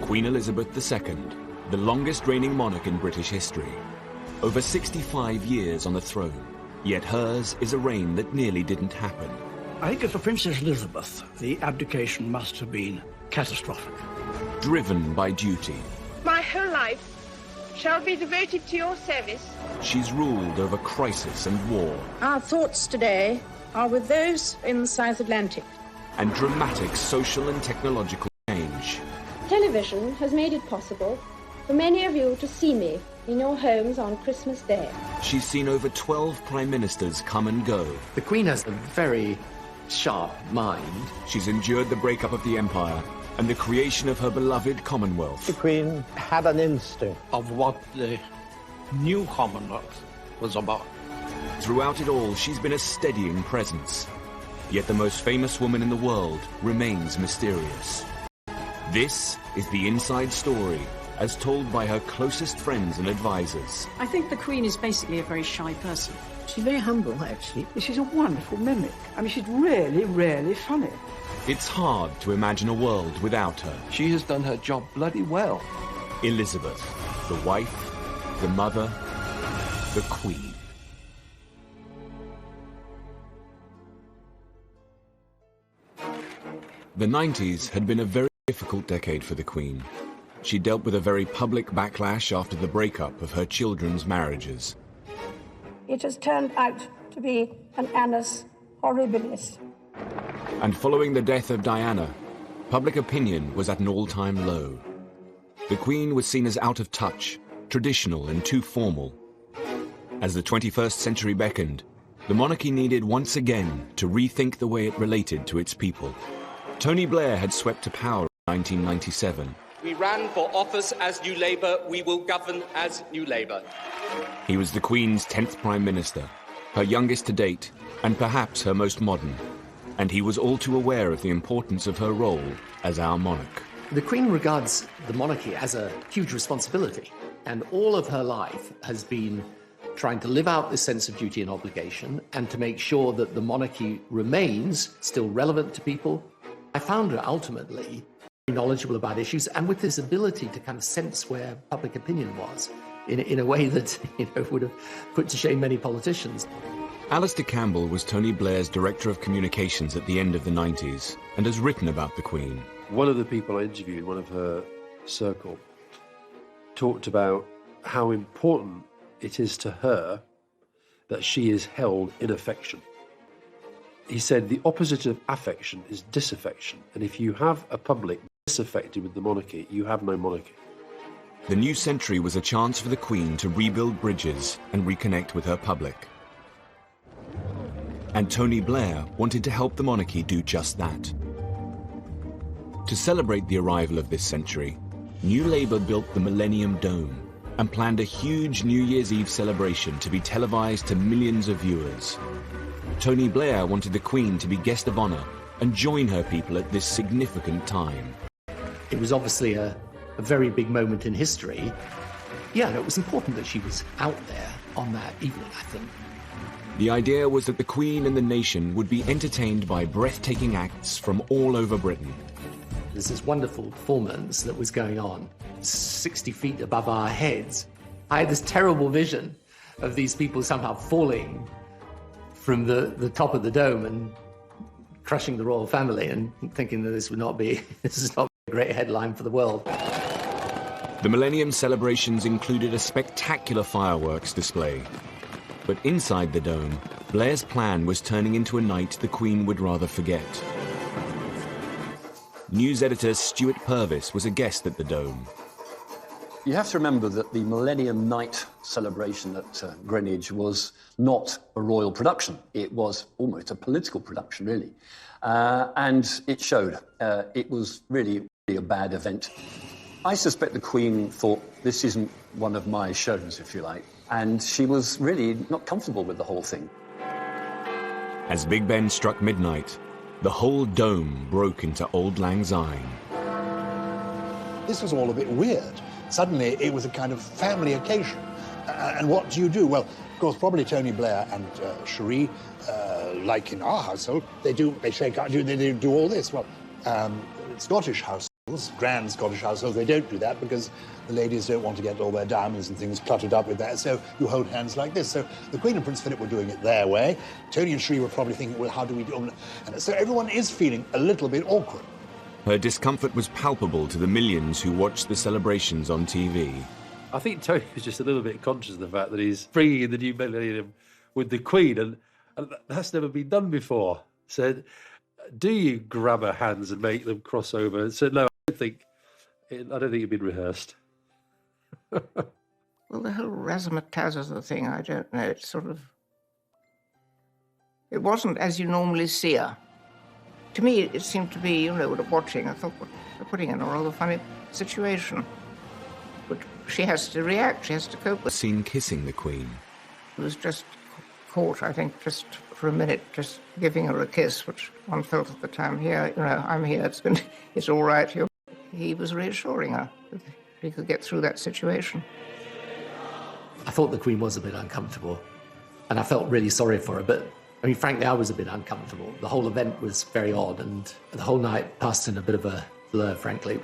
Queen Elizabeth II, the longest reigning monarch in British history. Over 65 years on the throne, yet hers is a reign that nearly didn't happen. I think for Princess Elizabeth, the abdication must have been catastrophic. Driven by duty, My whole life shall be devoted to your service. she's ruled over crisis and war, Our thoughts today are with those in the South Atlantic. and dramatic social and technological change. Television has made it possible for many of you to see me in your homes on Christmas Day. She's seen over 12 prime ministers come and go. The Queen has a very sharp mind. She's endured the breakup of the empire and the creation of her beloved Commonwealth. The Queen had an instinct Of what the new Commonwealth was about. Throughout it all, she's been a steadying presence. Yet the most famous woman in the world remains mysterious. This is the inside story, as told by her closest friends and advisors. I think the Queen is basically a very shy person. She's very humble, actually. She's a wonderful mimic. I mean, she's really, really funny. It's hard to imagine a world without her. She has done her job bloody well. Elizabeth, the wife, the mother, the Queen. The 90s had been a very difficult decade for the Queen. She dealt with a very public backlash after the breakup of her children's marriages. It has turned out to be an annus horribilis. And following the death of Diana, public opinion was at an all-time low. The Queen was seen as out of touch, traditional and too formal. As the 21st century beckoned, the monarchy needed once again to rethink the way it related to its people. Tony Blair had swept to power in 1997. We ran for office as New Labour, we will govern as New Labour. He was the Queen's 10th Prime Minister, her youngest to date, and perhaps her most modern. And he was all too aware of the importance of her role as our monarch. The Queen regards the monarchy as a huge responsibility, and all of her life has been trying to live out this sense of duty and obligation and to make sure that the monarchy remains still relevant to people. I found her ultimately knowledgeable about issues and with this ability to kind of sense where public opinion was in a way that would have put to shame many politicians. Alistair Campbell was Tony Blair's Director of Communications at the end of the 90s and has written about the Queen. One of the people I interviewed, one of her circle, talked about how important it is to her that she is held in affection. He said the opposite of affection is disaffection, and if you have a public disaffected with the monarchy, you have no monarchy. The new century was a chance for the Queen to rebuild bridges and reconnect with her public. And Tony Blair wanted to help the monarchy do just that. To celebrate the arrival of this century, New Labour built the Millennium Dome and planned a huge New Year's Eve celebration to be televised to millions of viewers. Tony Blair wanted the Queen to be guest of honour and join her people at this significant time. It was obviously a very big moment in history. Yeah, and it was important that she was out there on that evening, I think. The idea was that the Queen and the nation would be entertained by breathtaking acts from all over Britain. There's this wonderful performance that was going on 60 feet above our heads. I had this terrible vision of these people somehow falling from the top of the dome and crushing the royal family, and thinking that this is not a great headline for the world. The Millennium celebrations included a spectacular fireworks display. But inside the dome, Blair's plan was turning into a night the Queen would rather forget. News editor Stuart Purvis was a guest at the dome. You have to remember that the Millennium Night celebration at Greenwich was not a royal production. It was almost a political production, really. And it showed. It was really a bad event. I suspect the Queen thought, this isn't one of my shows, if you like. And she was really not comfortable with the whole thing. As Big Ben struck midnight, the whole dome broke into Auld Lang Syne. This was all a bit weird. Suddenly, it was a kind of family occasion. And what do you do? Well, of course, probably Tony Blair and Cherie, like in our household, they do all this. Well, Scottish household, households, grand Scottish households, they don't do that because the ladies don't want to get all their diamonds and things cluttered up with that, so you hold hands like this. So the Queen and Prince Philip were doing it their way. Tony and Sri were probably thinking, well, how do we do it? And so everyone is feeling a little bit awkward. Her discomfort was palpable to the millions who watched the celebrations on TV. I think Tony was just a little bit conscious of the fact that he's bringing in the new millennium with the Queen, and that's never been done before. So, do you grab her hands and make them cross over? And said, no, I don't think it'd been rehearsed. Well, the whole razzmatazz thing, I don't know. It's sort of... It wasn't as you normally see her. To me, it seemed to be, watching, I thought, they're putting in a rather funny situation. But she has to react, she has to cope with it. Seen kissing the Queen. It was just caught, I think, just for a minute, just giving her a kiss, which one felt at the time, here, I'm here, it's all right. He was reassuring her that he could get through that situation. I thought the Queen was a bit uncomfortable, and I felt really sorry for her, but I mean, frankly, I was a bit uncomfortable. The whole event was very odd, and the whole night passed in a bit of a blur, frankly.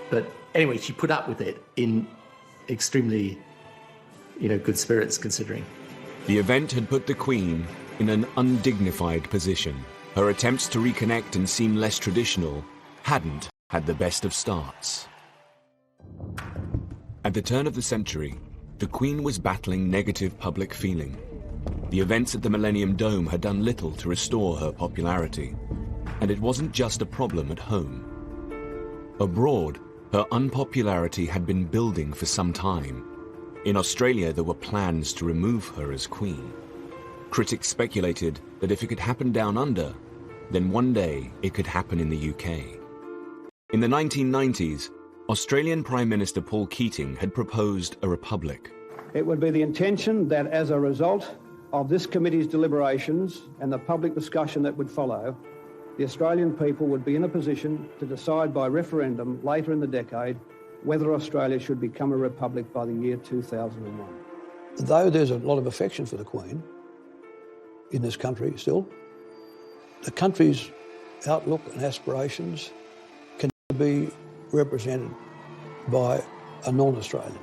But anyway, she put up with it in extremely, good spirits, considering. The event had put the Queen in an undignified position. Her attempts to reconnect and seem less traditional hadn't had the best of starts. At the turn of the century, the Queen was battling negative public feeling. The events at the Millennium Dome had done little to restore her popularity, and it wasn't just a problem at home. Abroad, her unpopularity had been building for some time. In Australia, there were plans to remove her as Queen. Critics speculated that if it could happen down under, then one day it could happen in the UK. In the 1990s, Australian Prime Minister Paul Keating had proposed a republic. It would be the intention that as a result of this committee's deliberations and the public discussion that would follow, the Australian people would be in a position to decide by referendum later in the decade whether Australia should become a republic by the year 2001. Though there's a lot of affection for the Queen in this country still, the country's outlook and aspirations can be represented by a non-Australian.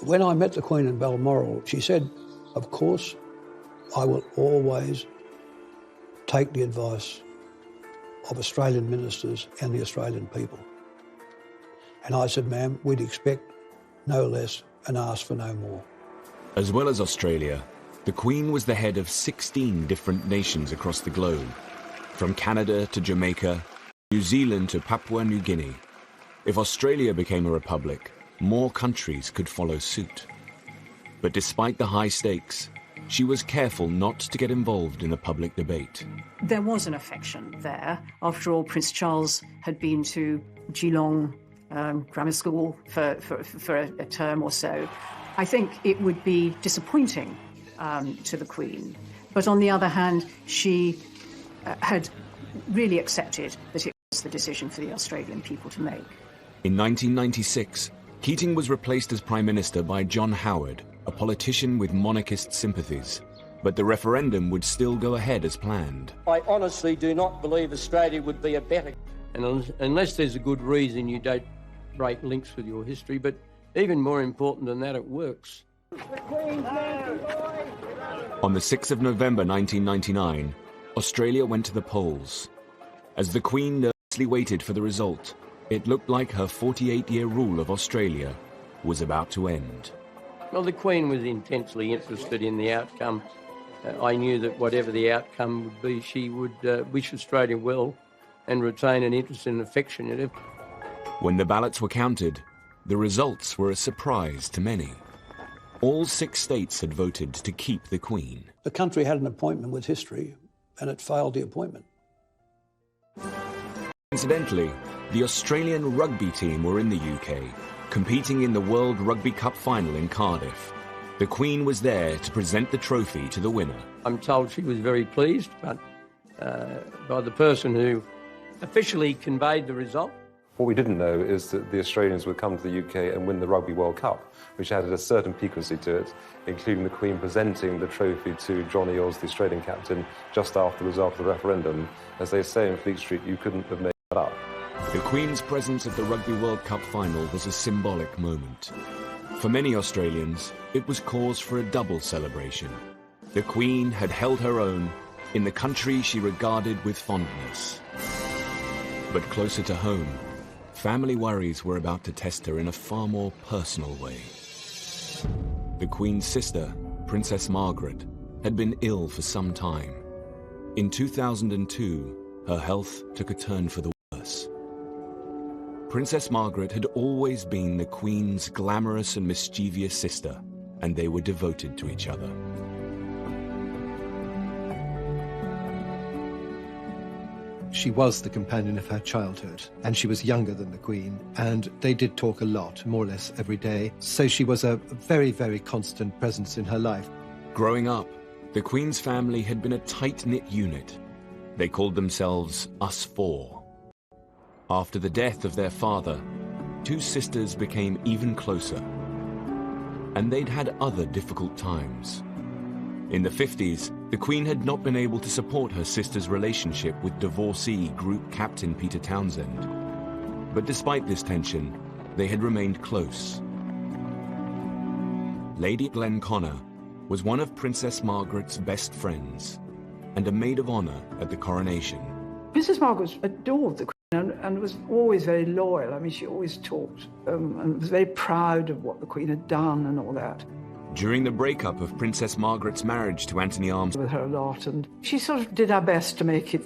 When I met the Queen in Balmoral, she said, of course, I will always take the advice of Australian ministers and the Australian people. And I said, ma'am, we'd expect no less and ask for no more. As well as Australia, the Queen was the head of 16 different nations across the globe, from Canada to Jamaica, New Zealand to Papua New Guinea. If Australia became a republic, more countries could follow suit. But despite the high stakes, she was careful not to get involved in the public debate. There was an affection there. After all, Prince Charles had been to Geelong Grammar School for a term or so. I think it would be disappointing to the Queen. But on the other hand, she had really accepted that it was the decision for the Australian people to make. In 1996, Keating was replaced as Prime Minister by John Howard, a politician with monarchist sympathies. But the referendum would still go ahead as planned. I honestly do not believe Australia would be a better... And unless there's a good reason, you don't break links with your history, but even more important than that, it works. On the 6th of November 1999, Australia went to the polls. As the Queen nervously waited for the result, it looked like her 48-year rule of Australia was about to end. Well, the Queen was intensely interested in the outcome. I knew that whatever the outcome would be, she would wish Australia well and retain an interest and affection in it. When the ballots were counted, the results were a surprise to many. All 6 states had voted to keep the Queen. The country had an appointment with history, and it failed the appointment. Incidentally, the Australian rugby team were in the UK, competing in the World Rugby Cup final in Cardiff. The Queen was there to present the trophy to the winner. I'm told she was very pleased, but by the person who officially conveyed the result. What we didn't know is that the Australians would come to the UK and win the Rugby World Cup, which added a certain piquancy to it, including the Queen presenting the trophy to John Eales, the Australian captain, just after the result of the referendum. As they say in Fleet Street, you couldn't have made that up. The Queen's presence at the Rugby World Cup final was a symbolic moment. For many Australians, it was cause for a double celebration. The Queen had held her own in the country she regarded with fondness. But closer to home, family worries were about to test her in a far more personal way. The Queen's sister, Princess Margaret, had been ill for some time. In 2002, her health took a turn for the worse. Princess Margaret had always been the Queen's glamorous and mischievous sister, and they were devoted to each other. She was the companion of her childhood, and she was younger than the Queen, and they did talk a lot, more or less every day, so she was a very, very constant presence in her life. Growing up, the Queen's family had been a tight-knit unit. They called themselves Us Four. After the death of their father, two sisters became even closer, and they'd had other difficult times. In the 50s, the Queen had not been able to support her sister's relationship with divorcee Group Captain Peter Townsend. But despite this tension, they had remained close. Lady Glenconner was one of Princess Margaret's best friends and a maid of honor at the coronation. Princess Margaret adored the Queen and was always very loyal. I mean, she always talked and was very proud of what the Queen had done and all that. During the breakup of Princess Margaret's marriage to Anthony Armstrong, with her a lot, and she sort of did her best to make it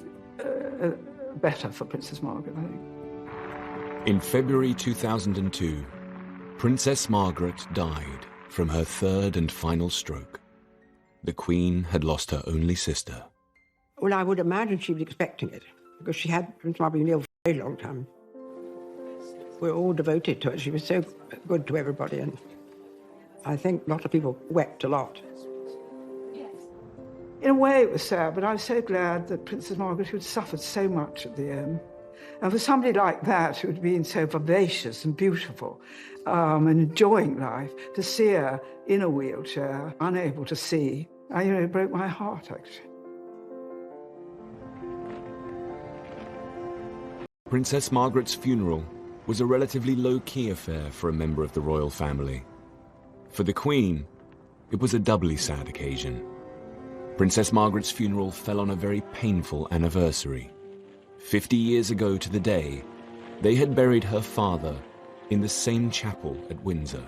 better for Princess Margaret, I think. In February 2002, Princess Margaret died from her third and final stroke. The Queen had lost her only sister. Well, I would imagine she was expecting it, because she had Princess Margaret been ill for a very long time. We're all devoted to her. She was so good to everybody, and I think a lot of people wept a lot. In a way, it was sad, but I was so glad that Princess Margaret, who had suffered so much at the end, and for somebody like that who had been so vivacious and beautiful and enjoying life, to see her in a wheelchair, unable to see, it broke my heart, actually. Princess Margaret's funeral was a relatively low-key affair for a member of the royal family. For the Queen, it was a doubly sad occasion. Princess Margaret's funeral fell on a very painful anniversary. 50 years ago to the day, they had buried her father in the same chapel at Windsor.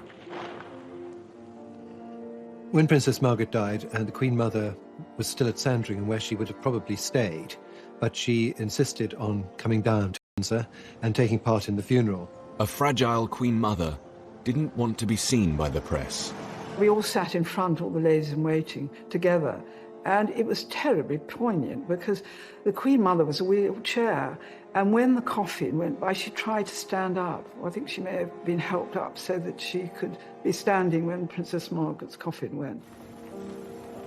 When Princess Margaret died, and the Queen Mother was still at Sandringham, where she would have probably stayed, but she insisted on coming down to Windsor and taking part in the funeral. A fragile Queen Mother didn't want to be seen by the press. We all sat in front, all the ladies in waiting, together. And it was terribly poignant because the Queen Mother was a wheelchair. And when the coffin went by, she tried to stand up. I think she may have been helped up so that she could be standing when Princess Margaret's coffin went.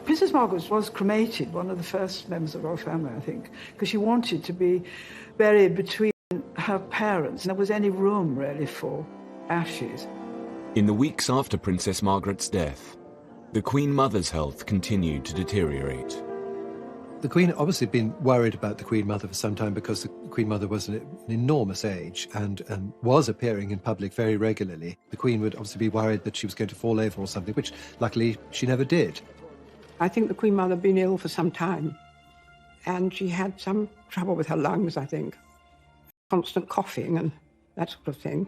Princess Margaret was cremated, one of the first members of our family, I think, because she wanted to be buried between her parents. And there was any room, really, for ashes. In the weeks after Princess Margaret's death, the Queen Mother's health continued to deteriorate. The Queen had obviously been worried about the Queen Mother for some time because the Queen Mother was an enormous age and was appearing in public very regularly. The Queen would obviously be worried that she was going to fall over or something, which luckily she never did. I think the Queen Mother had been ill for some time, and she had some trouble with her lungs, I think. Constant coughing and that sort of thing.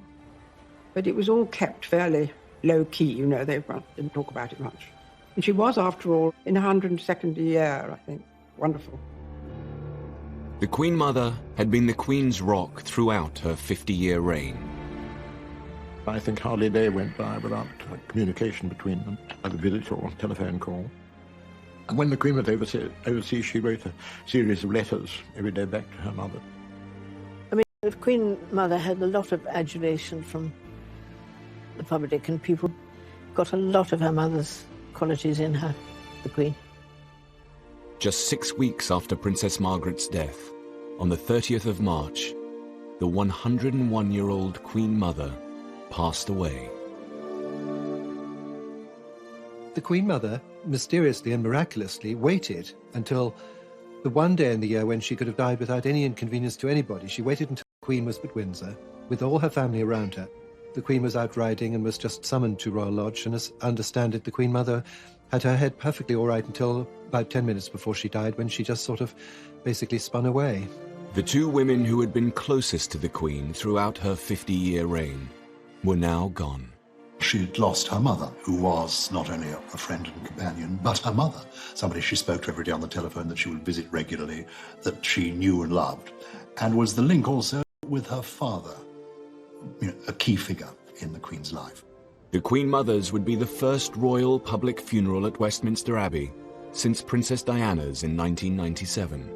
But it was all kept fairly low-key, they didn't talk about it much. And she was, after all, in her 102nd year, I think. Wonderful. The Queen Mother had been the Queen's rock throughout her 50-year reign. I think hardly a day went by without communication between them, either visit or telephone call. And when the Queen was overseas, she wrote a series of letters every day back to her mother. I mean, the Queen Mother had a lot of adulation from the public, and people got a lot of her mother's qualities in her, the Queen. Just 6 weeks after Princess Margaret's death, on the 30th of March, the 101-year-old Queen Mother passed away. The Queen Mother, mysteriously and miraculously, waited until the one day in the year when she could have died without any inconvenience to anybody. She waited until the Queen was at Windsor, with all her family around her. The Queen was out riding and was just summoned to Royal Lodge, and as I understand it, the Queen Mother had her head perfectly all right until about 10 minutes before she died, when she just sort of basically spun away. The two women who had been closest to the Queen throughout her 50-year reign were now gone. She'd lost her mother, who was not only a friend and companion, but her mother, somebody she spoke to every day on the telephone, that she would visit regularly, that she knew and loved, and was the link also with her father, a key figure in the Queen's life. The Queen Mother's would be the first royal public funeral at Westminster Abbey since Princess Diana's in 1997.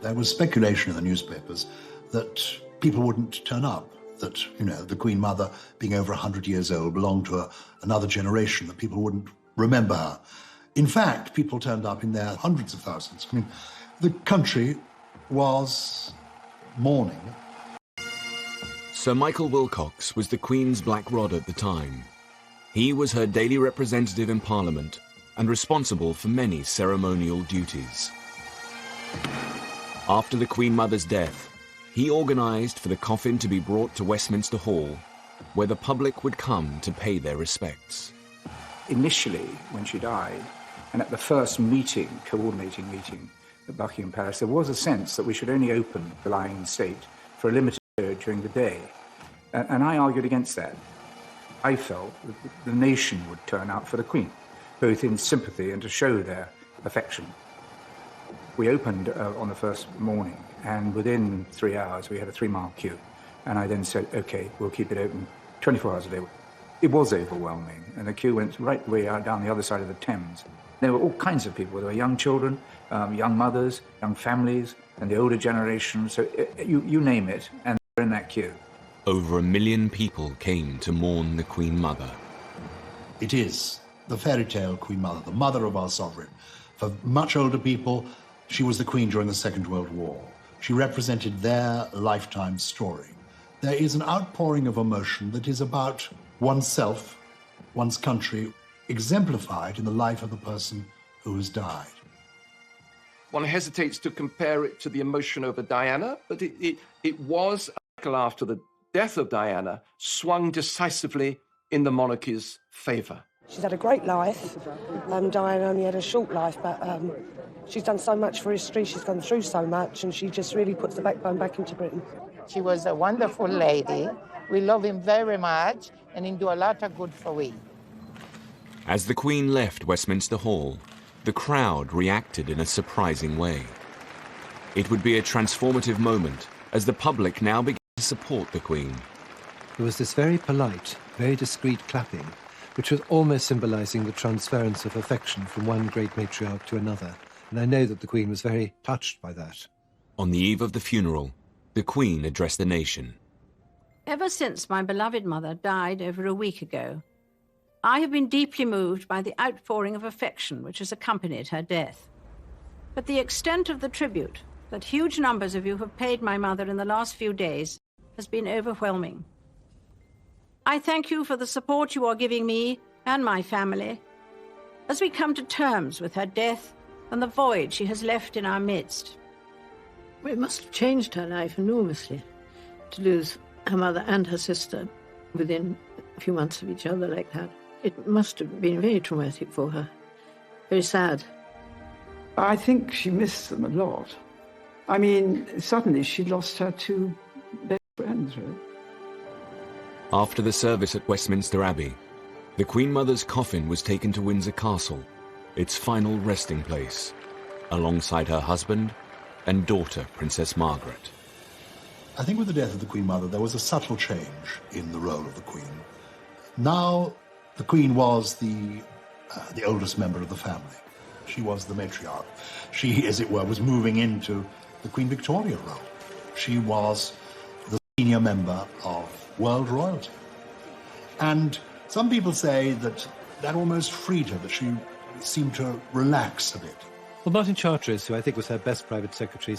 There was speculation in the newspapers that people wouldn't turn up, that, the Queen Mother, being over 100 years old, belonged to another generation, that people wouldn't remember her. In fact, people turned up in their hundreds of thousands. I mean, the country was mourning. Sir Michael Wilcox was the Queen's black rod at the time. He was her daily representative in Parliament and responsible for many ceremonial duties. After the Queen Mother's death, he organised for the coffin to be brought to Westminster Hall, where the public would come to pay their respects. Initially, when she died, and at the first coordinating meeting at Buckingham Palace, there was a sense that we should only open the lying in state for a limited period during the day. And I argued against that. I felt that the nation would turn out for the Queen, both in sympathy and to show their affection. We opened on the first morning, and within 3 hours we had a 3-mile queue. And I then said, OK, we'll keep it open 24 hours a day. It was overwhelming, and the queue went right the way out down the other side of the Thames. There were all kinds of people. There were young children, young mothers, young families, and the older generation. So you name it, and they're in that queue. Over 1 million people came to mourn the Queen Mother. It is the fairy tale Queen Mother, the mother of our sovereign. For much older people, she was the Queen during the Second World War. She represented their lifetime story. There is an outpouring of emotion that is about oneself, one's country, exemplified in the life of the person who has died. One hesitates to compare it to the emotion over Diana, but it was, after the death of Diana, swung decisively in the monarchy's favour. She's had a great life. Diana only had a short life, but she's done so much for history, she's gone through so much, and she just really puts the backbone back into Britain. She was a wonderful lady. We love him very much, and he do a lot of good for we. As the Queen left Westminster Hall, the crowd reacted in a surprising way. It would be a transformative moment as the public now began to support the Queen. There was this very polite, very discreet clapping, which was almost symbolising the transference of affection from one great matriarch to another, and I know that the Queen was very touched by that. On the eve of the funeral, the Queen addressed the nation. Ever since my beloved mother died over a week ago, I have been deeply moved by the outpouring of affection which has accompanied her death. But the extent of the tribute that huge numbers of you have paid my mother in the last few days has been overwhelming. I thank you for the support you are giving me and my family as we come to terms with her death and the void she has left in our midst. It must have changed her life enormously to lose her mother and her sister within a few months of each other like that. It must have been very traumatic for her, very sad. I think she missed them a lot. I mean, suddenly she lost her two best friends, really. After the service at Westminster Abbey, the Queen Mother's coffin was taken to Windsor Castle, its final resting place, alongside her husband and daughter, Princess Margaret. I think with the death of the Queen Mother, there was a subtle change in the role of the Queen. Now, the Queen was the oldest member of the family. She was the matriarch. She, as it were, was moving into the Queen Victoria role. She was the senior member of world royalty. And some people say that that almost freed her, that she seemed to relax a bit. Well, Martin Charteris, who I think was her best private secretary,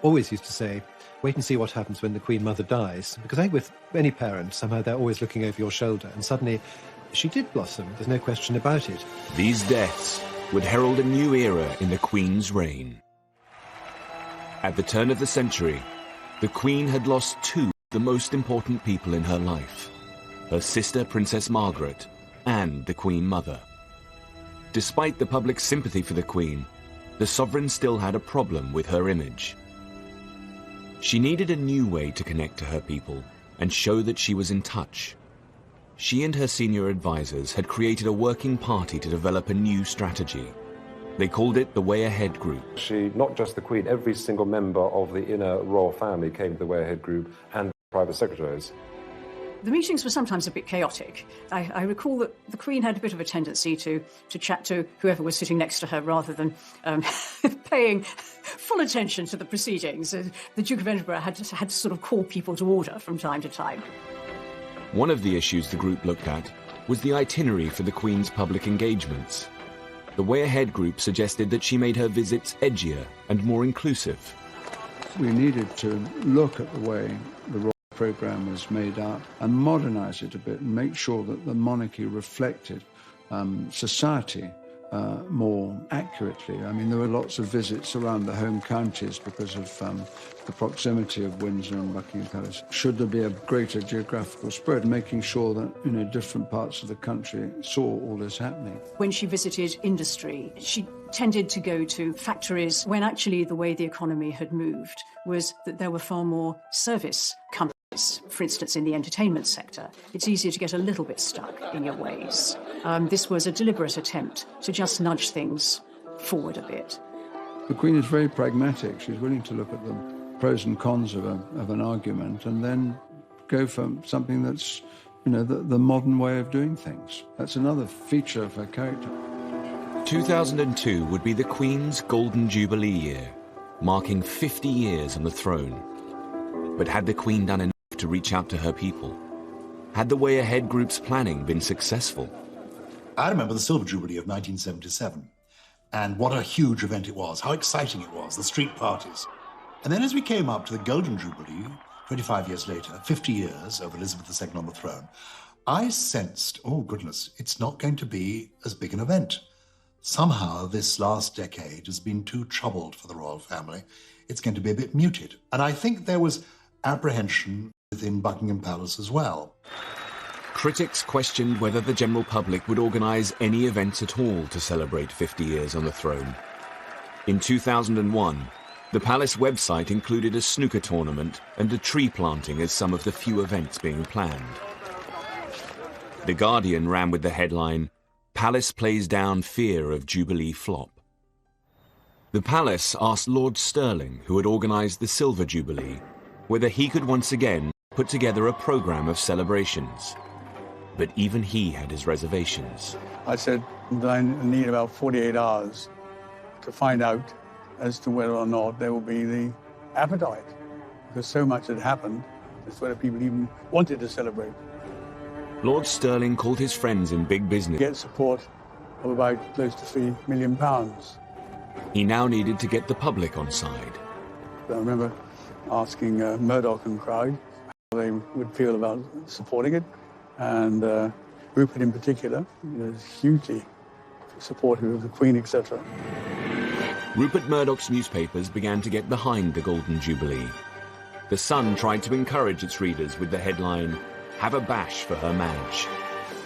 always used to say, wait and see what happens when the Queen Mother dies. Because I think with any parent, somehow they're always looking over your shoulder. And suddenly, she did blossom. There's no question about it. These deaths would herald a new era in the Queen's reign. At the turn of the century, the Queen had lost two the most important people in her life, her sister Princess Margaret and the Queen Mother. Despite the public's sympathy for the Queen, the sovereign still had a problem with her image. She needed a new way to connect to her people and show that she was in touch. She and her senior advisors had created a working party to develop a new strategy. They called it the Way Ahead Group. She, not just the Queen, every single member of the inner royal family came to the Way Ahead Group and private secretaries. The meetings were sometimes a bit chaotic. I recall that the Queen had a bit of a tendency to chat to whoever was sitting next to her rather than paying full attention to the proceedings. The Duke of Edinburgh had to sort of call people to order from time to time. One of the issues the group looked at was the itinerary for the Queen's public engagements. The Way Ahead Group suggested that she made her visits edgier and more inclusive. We needed to look at the way the royal programme was made up and modernise it a bit and make sure that the monarchy reflected society more accurately. I mean, there were lots of visits around the home counties because of the proximity of Windsor and Buckingham Palace. Should there be a greater geographical spread, making sure that, different parts of the country saw all this happening. When she visited industry, she tended to go to factories when actually the way the economy had moved was that there were far more service companies. For instance, in the entertainment sector, it's easier to get a little bit stuck in your ways. This was a deliberate attempt to just nudge things forward a bit. The Queen is very pragmatic. She's willing to look at the pros and cons of an argument and then go for something that's, the modern way of doing things. That's another feature of her character. 2002 would be the Queen's Golden Jubilee year, marking 50 years on the throne. But had the Queen done enough to reach out to her people? Had the Way Ahead Group's planning been successful? I remember the Silver Jubilee of 1977, and what a huge event it was, how exciting it was, the street parties. And then as we came up to the Golden Jubilee, 25 years later, 50 years of Elizabeth II on the throne, I sensed, oh goodness, it's not going to be as big an event. Somehow this last decade has been too troubled for the royal family. It's going to be a bit muted. And I think there was apprehension within Buckingham Palace as well. Critics questioned whether the general public would organise any events at all to celebrate 50 years on the throne. In 2001, the palace website included a snooker tournament and a tree planting as some of the few events being planned. The Guardian ran with the headline, "Palace plays down fear of Jubilee flop." The palace asked Lord Stirling, who had organised the Silver Jubilee, whether he could once again put together a programme of celebrations. But even he had his reservations. I said that I need about 48 hours to find out as to whether or not there will be the appetite, because so much had happened, as whether people even wanted to celebrate. Lord Stirling called his friends in big business. Get support of about close to £3 million. He now needed to get the public on side. I remember asking Murdoch and crowd how they would feel about supporting it, and Rupert in particular was hugely supportive of the Queen, etc. Rupert Murdoch's newspapers began to get behind the Golden Jubilee. The Sun tried to encourage its readers with the headline, "Have a bash for Her Madge."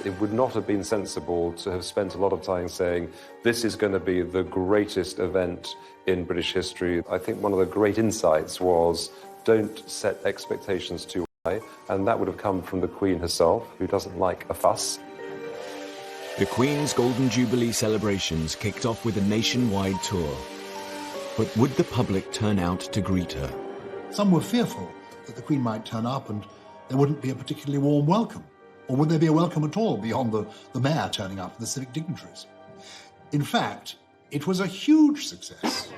It would not have been sensible to have spent a lot of time saying, this is going to be the greatest event in British history. I think one of the great insights was, don't set expectations too high, and that would have come from the Queen herself, who doesn't like a fuss. The Queen's Golden Jubilee celebrations kicked off with a nationwide tour. But would the public turn out to greet her? Some were fearful that the Queen might turn up and there wouldn't be a particularly warm welcome. Or would there be a welcome at all beyond the mayor turning up and the civic dignitaries? In fact, it was a huge success.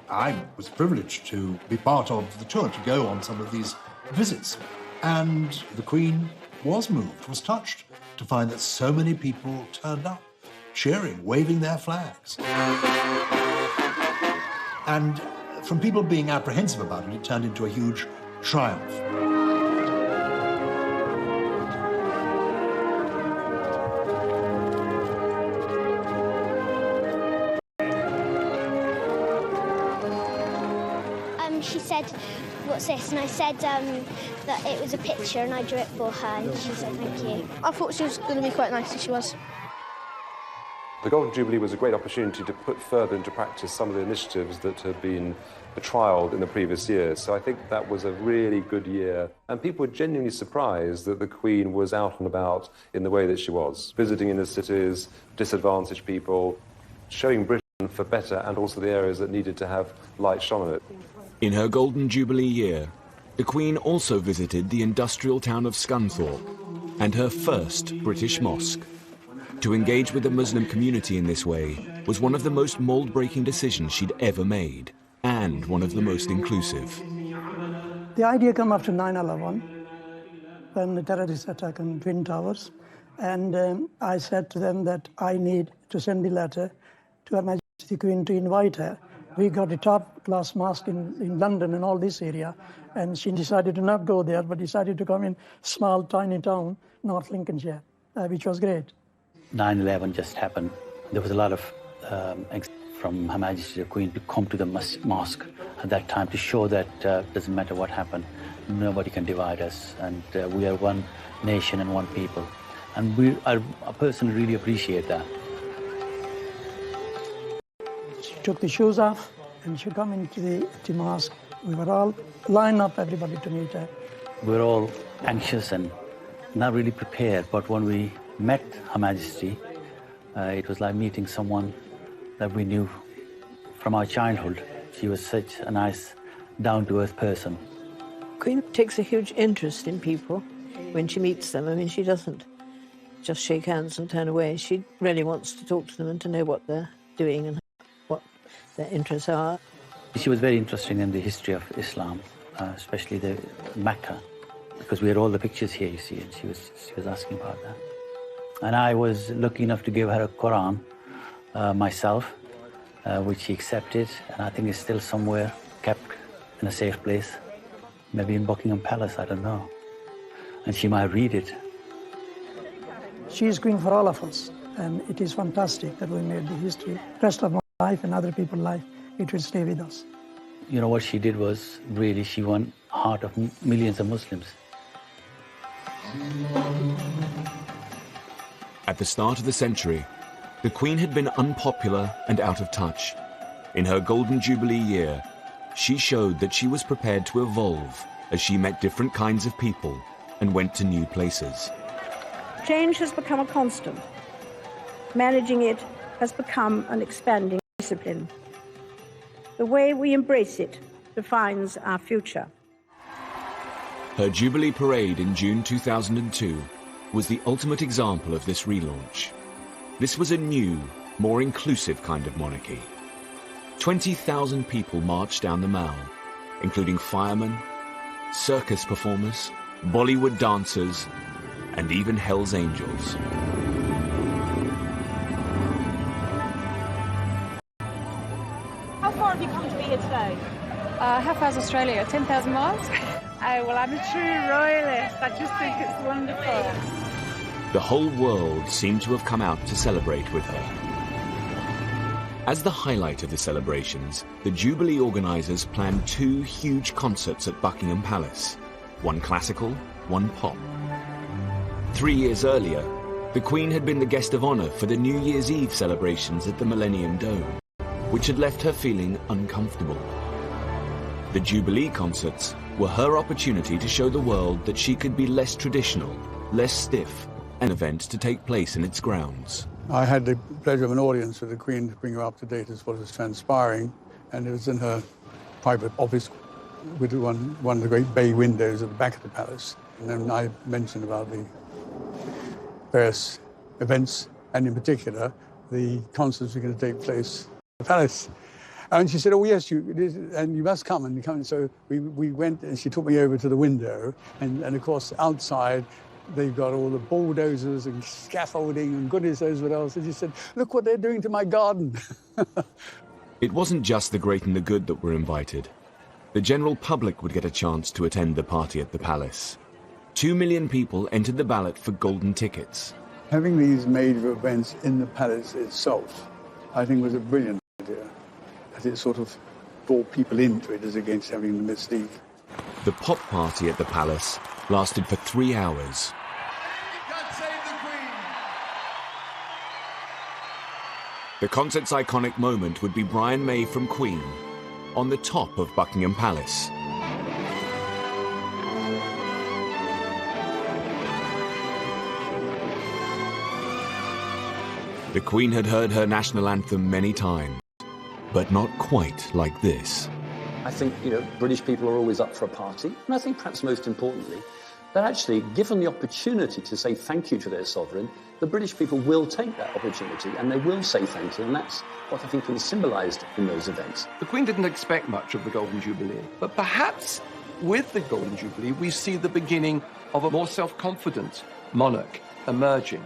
I was privileged to be part of the tour, to go on some of these visits. And the Queen was moved, was touched to find that so many people turned up, cheering, waving their flags. And from people being apprehensive about it, it turned into a huge triumph. she said, "What's this?" And I said that it was a picture and I drew it for her, and she said thank you. I thought she was going to be quite nice, and she was. The Golden Jubilee was a great opportunity to put further into practice some of the initiatives that had been trialled in the previous years. So I think that was a really good year. And people were genuinely surprised that the Queen was out and about in the way that she was, visiting inner cities, disadvantaged people, showing Britain for better and also the areas that needed to have light shone on it. In her Golden Jubilee year, the Queen also visited the industrial town of Scunthorpe and her first British mosque. To engage with the Muslim community in this way was one of the most mould-breaking decisions she'd ever made, and one of the most inclusive. The idea came after 9/11, when the terrorist attack on Twin Towers, and I said to them that I need to send the letter to Her Majesty the Queen to invite her. We got a top-class mosque in London and all this area, and she decided to not go there, but decided to come in small, tiny town, North Lincolnshire, which was great. 9/11 just happened. There was a lot of from Her Majesty the Queen to come to the mosque at that time to show that doesn't matter what happened, nobody can divide us, and we are one nation and one people. And I personally really appreciate that. She took the shoes off and she came into the mosque. We were all lined up, everybody, to meet her. We were all anxious and not really prepared, but when we met Her Majesty, it was like meeting someone that we knew from our childhood. She was such a nice, down-to-earth person. Queen takes a huge interest in people when she meets them. I mean, she doesn't just shake hands and turn away. She really wants to talk to them and to know what they're doing and what their interests are. She was very interested in the history of Islam, especially the Mecca, because we had all the pictures here, you see, and she was asking about that. And I was lucky enough to give her a Quran myself, which she accepted, and I think it's still somewhere kept in a safe place, maybe in Buckingham Palace, I don't know. And she might read it. She is Queen for all of us, and it is fantastic that we made the history. Rest of my life and other people's life, it will stay with us. You know, what she did was really, she won the heart of millions of Muslims. At the start of the century, the Queen had been unpopular and out of touch. In her Golden Jubilee year, she showed that she was prepared to evolve as she met different kinds of people and went to new places. Change has become a constant. Managing it has become an expanding discipline. The way we embrace it defines our future. Her Jubilee Parade in June 2002 was the ultimate example of this relaunch. This was a new, more inclusive kind of monarchy. 20,000 people marched down the Mall, including firemen, circus performers, Bollywood dancers, and even Hell's Angels. How far have you come to be here today? How far is Australia? 10,000 miles? Oh, well, I'm a true royalist. I just think it's wonderful. The whole world seemed to have come out to celebrate with her. As the highlight of the celebrations, the Jubilee organisers planned 2 huge concerts at Buckingham Palace, one classical, one pop. 3 years earlier, the Queen had been the guest of honour for the New Year's Eve celebrations at the Millennium Dome, which had left her feeling uncomfortable. The Jubilee concerts were her opportunity to show the world that she could be less traditional, less stiff, an event to take place in its grounds. I had the pleasure of an audience with the Queen to bring her up to date as what was transpiring, and it was in her private office with one of the great bay windows at the back of the palace. And then I mentioned about the various events, and in particular, the concerts were going to take place at the palace. And she said, "Oh, yes, you must come." And come. So we went, and she took me over to the window, and of course, outside, they've got all the bulldozers and scaffolding and goodness knows what else. And she said, "Look what they're doing to my garden." It wasn't just the great and the good that were invited. The general public would get a chance to attend the party at the palace. 2 million people entered the ballot for golden tickets. Having these major events in the palace itself, I think, was a brilliant idea. As it sort of draw people into it as against having the mystique. The pop party at the palace lasted for 3 hours. The concert's iconic moment would be Brian May from Queen on the top of Buckingham Palace. The Queen had heard her national anthem many times, but not quite like this. I think, British people are always up for a party, and I think perhaps most importantly, that actually, given the opportunity to say thank you to their sovereign, the British people will take that opportunity and they will say thank you, and that's what I think was symbolised in those events. The Queen didn't expect much of the Golden Jubilee, but perhaps with the Golden Jubilee we see the beginning of a more self-confident monarch emerging.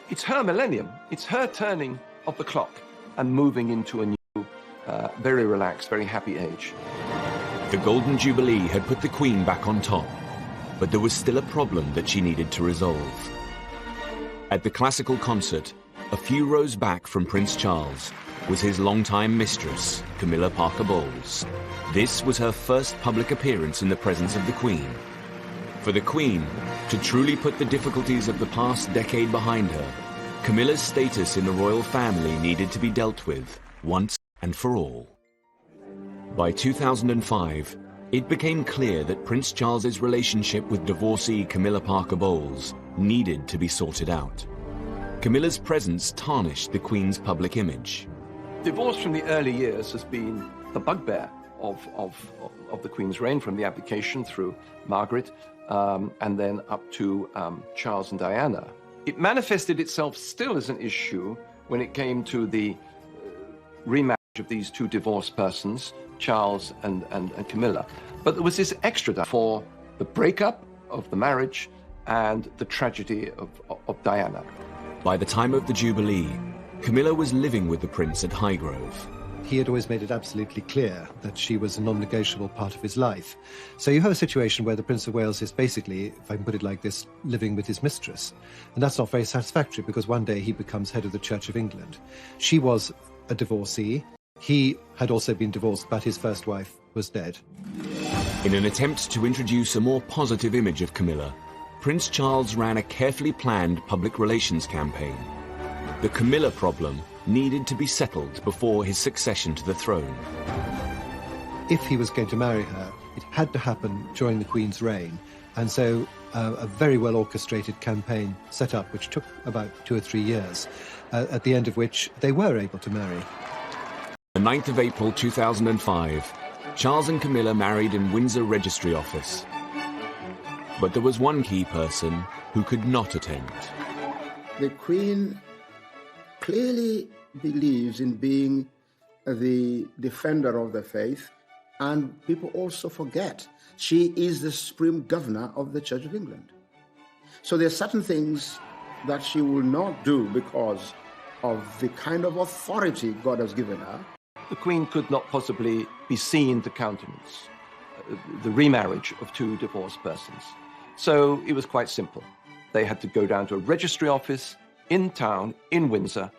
It's her millennium, it's her turning of the clock and moving into a new, very relaxed, very happy age. The Golden Jubilee had put the Queen back on top, but there was still a problem that she needed to resolve. At the classical concert, a few rows back from Prince Charles, was his longtime mistress, Camilla Parker Bowles. This was her first public appearance in the presence of the Queen. For the Queen to truly put the difficulties of the past decade behind her, Camilla's status in the royal family needed to be dealt with once and for all. By 2005, it became clear that Prince Charles's relationship with divorcee Camilla Parker Bowles needed to be sorted out. Camilla's presence tarnished the Queen's public image. Divorce from the early years has been the bugbear of the Queen's reign, from the abdication through Margaret and then up to Charles and Diana. It manifested itself still as an issue when it came to the remarriage of these two divorced persons, Charles and Camilla. But there was this extra for the breakup of the marriage and the tragedy of Diana. By the time of the Jubilee, Camilla was living with the Prince at Highgrove. He had always made it absolutely clear that she was a non-negotiable part of his life. So you have a situation where the Prince of Wales is basically, if I can put it like this, living with his mistress. And that's not very satisfactory, because one day he becomes head of the Church of England. She was a divorcee. He had also been divorced, but his first wife was dead. In an attempt to introduce a more positive image of Camilla, Prince Charles ran a carefully planned public relations campaign. The Camilla problem needed to be settled before his succession to the throne. If he was going to marry her, it had to happen during the Queen's reign, and so a very well orchestrated campaign set up, which took about 2 or 3 years, at the end of which they were able to marry. The 9th of April 2005, Charles and Camilla married in Windsor Registry Office. But there was one key person who could not attend. The Queen clearly believes in being the defender of the faith, and people also forget she is the supreme governor of the Church of England. So there are certain things that she will not do because of the kind of authority God has given her. The Queen could not possibly be seen to countenance the remarriage of two divorced persons. So it was quite simple. They had to go down to a registry office in town, in Windsor,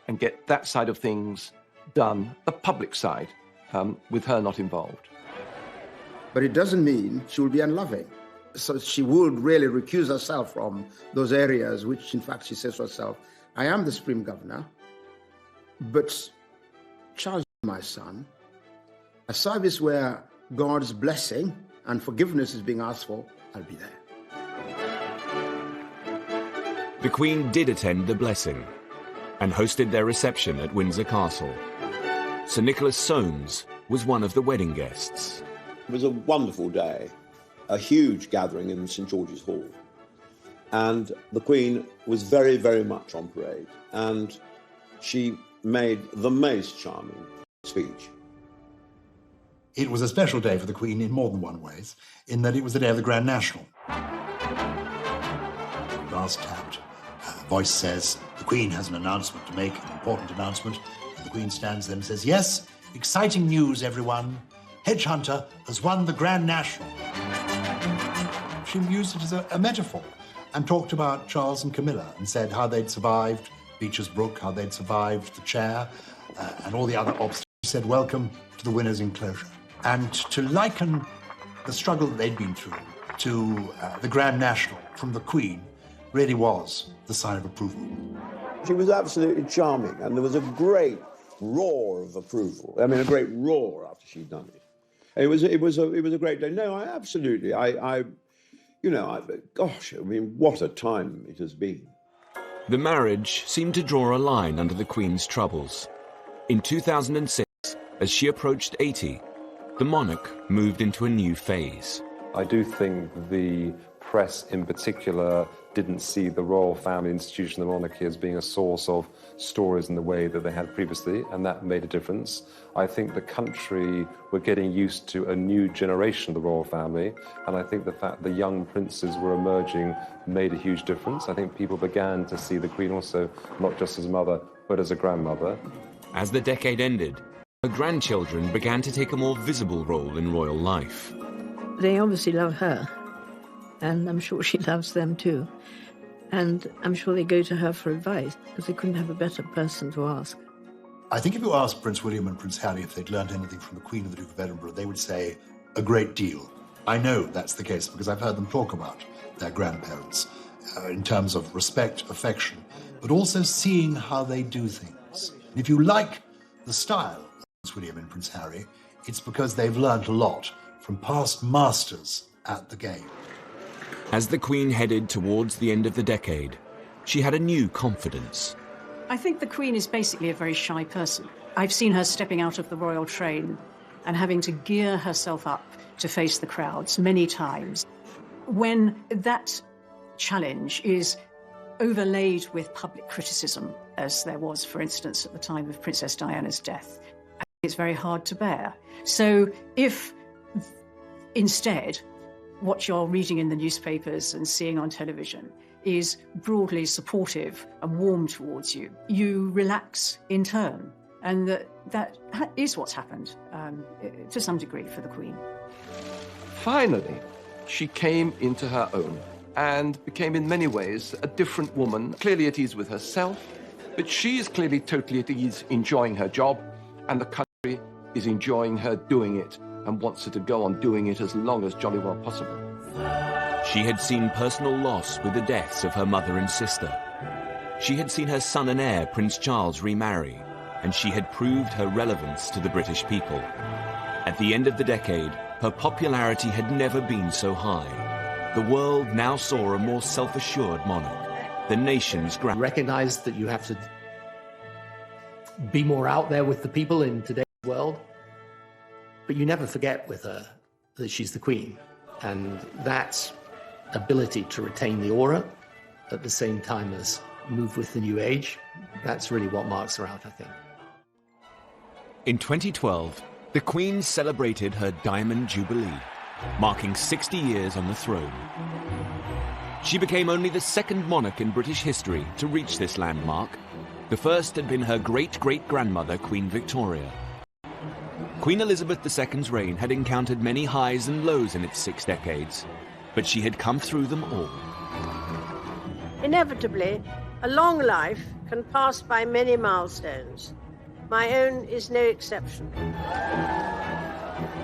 and get that side of things done, the public side, with her not involved. But it doesn't mean she will be unloving. So she would really recuse herself from those areas which, in fact, she says to herself, I am the supreme governor, but Charles, my son, a service where God's blessing and forgiveness is being asked for, I'll be there. The Queen did attend the blessing and hosted their reception at Windsor Castle. Sir Nicholas Soames was one of the wedding guests. It was a wonderful day, a huge gathering in St George's Hall. And the Queen was very, very much on parade. And she made the most charming speech. It was a special day for the Queen in more than one ways, in that it was the day of the Grand National. Brass tapped. Voice says, the Queen has an announcement to make, an important announcement. And the Queen stands there and says, yes, exciting news, everyone. Hedgehunter has won the Grand National. She used it as a metaphor and talked about Charles and Camilla and said how they'd survived Beecher's Brook, how they'd survived the chair and all the other obstacles. She said, welcome to the winner's enclosure. And to liken the struggle that they'd been through to the Grand National from the Queen really was the sign of approval. She was absolutely charming, and there was a great roar of approval. I mean, a great roar after she'd done it. It was a great day. No, gosh, I mean, what a time it has been. The marriage seemed to draw a line under the Queen's troubles. In 2006, as she approached 80, the monarch moved into a new phase. I do think the press in particular didn't see the royal family institution, the monarchy, as being a source of stories in the way that they had previously, and that made a difference. I think the country were getting used to a new generation of the royal family, and I think the fact the young princes were emerging made a huge difference. I think people began to see the Queen also not just as a mother, but as a grandmother. As the decade ended, her grandchildren began to take a more visible role in royal life. They obviously love her, and I'm sure she loves them too. And I'm sure they go to her for advice, because they couldn't have a better person to ask. I think if you asked Prince William and Prince Harry if they'd learned anything from the Queen and the Duke of Edinburgh, they would say a great deal. I know that's the case because I've heard them talk about their grandparents in terms of respect, affection, but also seeing how they do things. And if you like the style of Prince William and Prince Harry, it's because they've learned a lot from past masters at the game. As the Queen headed towards the end of the decade, she had a new confidence. I think the Queen is basically a very shy person. I've seen her stepping out of the royal train and having to gear herself up to face the crowds many times. When that challenge is overlaid with public criticism, as there was, for instance, at the time of Princess Diana's death, I think it's very hard to bear. So if instead what you're reading in the newspapers and seeing on television is broadly supportive and warm towards you, you relax in turn. And that is what's happened to some degree for the Queen. Finally, she came into her own and became in many ways a different woman, clearly at ease with herself, but she is clearly totally at ease enjoying her job, and the country is enjoying her doing it and wants her to go on doing it as long as jolly well possible. She had seen personal loss with the deaths of her mother and sister. She had seen her son and heir, Prince Charles, remarry, and she had proved her relevance to the British people. At the end of the decade, her popularity had never been so high. The world now saw a more self-assured monarch, the nation's grand. Recognize that you have to be more out there with the people in today's world, but you never forget with her that she's the Queen, and that ability to retain the aura at the same time as move with the new age, that's really what marks her out, I think. In 2012, the Queen celebrated her Diamond Jubilee, marking 60 years on the throne. She became only the second monarch in British history to reach this landmark. The first had been her great-great-grandmother, Queen Victoria. Queen Elizabeth II's reign had encountered many highs and lows in its 6 decades, but she had come through them all. Inevitably, a long life can pass by many milestones. My own is no exception.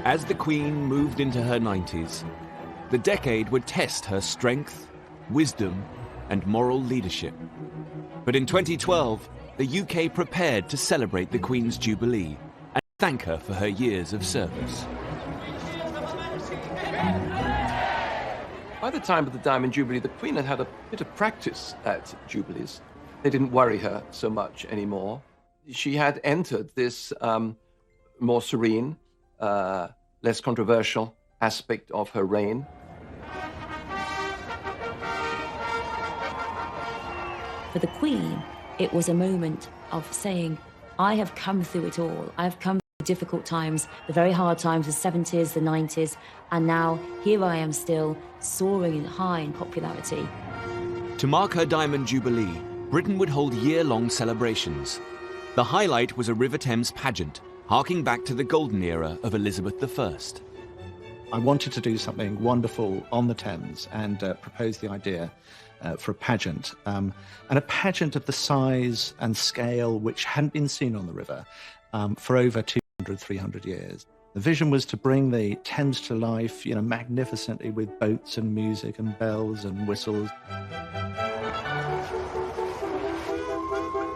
As the Queen moved into her 90s, the decade would test her strength, wisdom, and moral leadership. But in 2012, the UK prepared to celebrate the Queen's Jubilee and thank her for her years of service. By the time of the Diamond Jubilee, the Queen had had a bit of practice at Jubilees. They didn't worry her so much anymore. She had entered this more serene, less controversial aspect of her reign. For the Queen, it was a moment of saying, I have come through it all. I have come through difficult times, the very hard times, the 70s, the 90s, and now here I am still, soaring high in popularity. To mark her Diamond Jubilee, Britain would hold year-long celebrations. The highlight was a River Thames pageant, harking back to the golden era of Elizabeth I. I wanted to do something wonderful on the Thames and proposed the idea for a pageant, and a pageant of the size and scale which hadn't been seen on the river for over 200, 300 years. The vision was to bring the Thames to life, magnificently with boats and music and bells and whistles.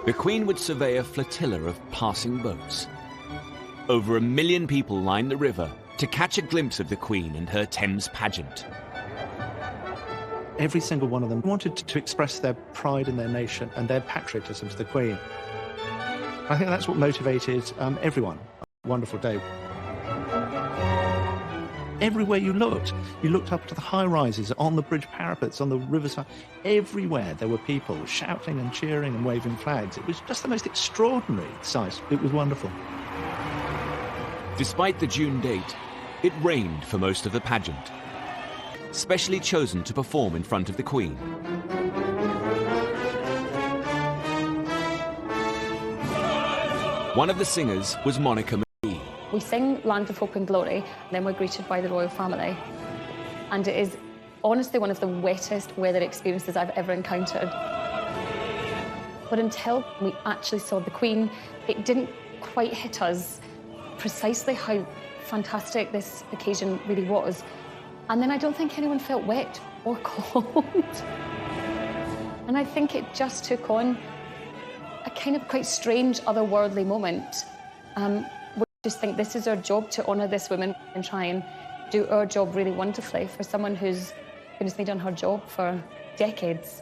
The Queen would survey a flotilla of passing boats. Over 1 million people lined the river to catch a glimpse of the Queen and her Thames pageant. Every single one of them wanted to express their pride in their nation and their patriotism to the Queen. I think that's what motivated everyone. A wonderful day. Everywhere you looked up to the high-rises, on the bridge parapets, on the riverside. Everywhere there were people shouting and cheering and waving flags. It was just the most extraordinary sight. It was wonderful. Despite the June date, it rained for most of the pageant. Specially chosen to perform in front of the Queen. One of the singers was Monica McGee. We sing Land of Hope and Glory, and then we're greeted by the royal family. And it is honestly one of the wettest weather experiences I've ever encountered. But until we actually saw the Queen, it didn't quite hit us precisely how fantastic this occasion really was. And then I don't think anyone felt wet or cold. And I think it just took on a kind of quite strange, otherworldly moment. We just think this is our job, to honour this woman and try and do our job really wonderfully for someone who's been done her job for decades.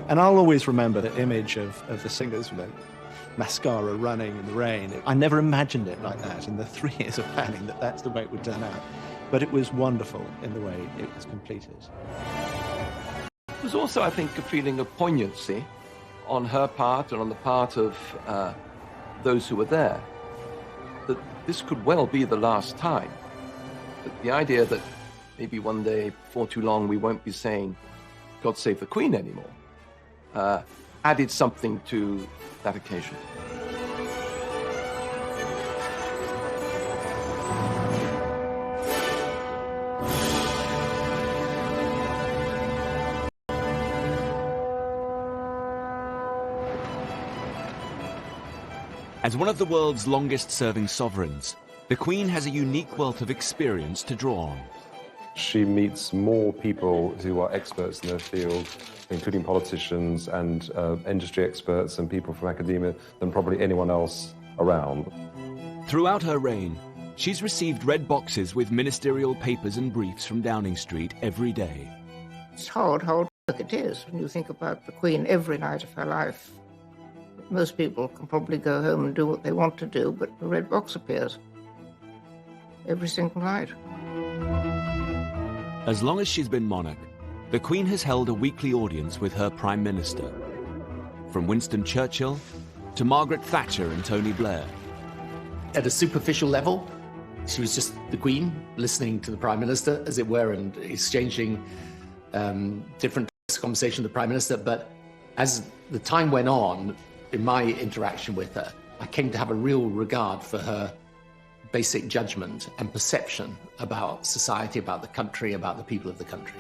And I'll always remember the image of the singers with mascara running in the rain. I never imagined it like that in the 3 years of planning, that's the way it would turn out. But it was wonderful in the way it was completed. There was also, I think, a feeling of poignancy on her part and on the part of those who were there, that this could well be the last time. That the idea that maybe one day, before too long, we won't be saying, God save the Queen anymore, added something to that occasion. As one of the world's longest-serving sovereigns, the Queen has a unique wealth of experience to draw on. She meets more people who are experts in their field, including politicians and industry experts and people from academia, than probably anyone else around. Throughout her reign, she's received red boxes with ministerial papers and briefs from Downing Street every day. It's hard work it is when you think about the Queen every night of her life. Most people can probably go home and do what they want to do, but the red box appears every single night. As long as she's been monarch, the Queen has held a weekly audience with her Prime Minister. From Winston Churchill to Margaret Thatcher and Tony Blair. At a superficial level, she was just the Queen, listening to the Prime Minister, as it were, and exchanging different conversations with the Prime Minister. But as the time went on, in my interaction with her, I came to have a real regard for her basic judgment and perception about society, about the country, about the people of the country.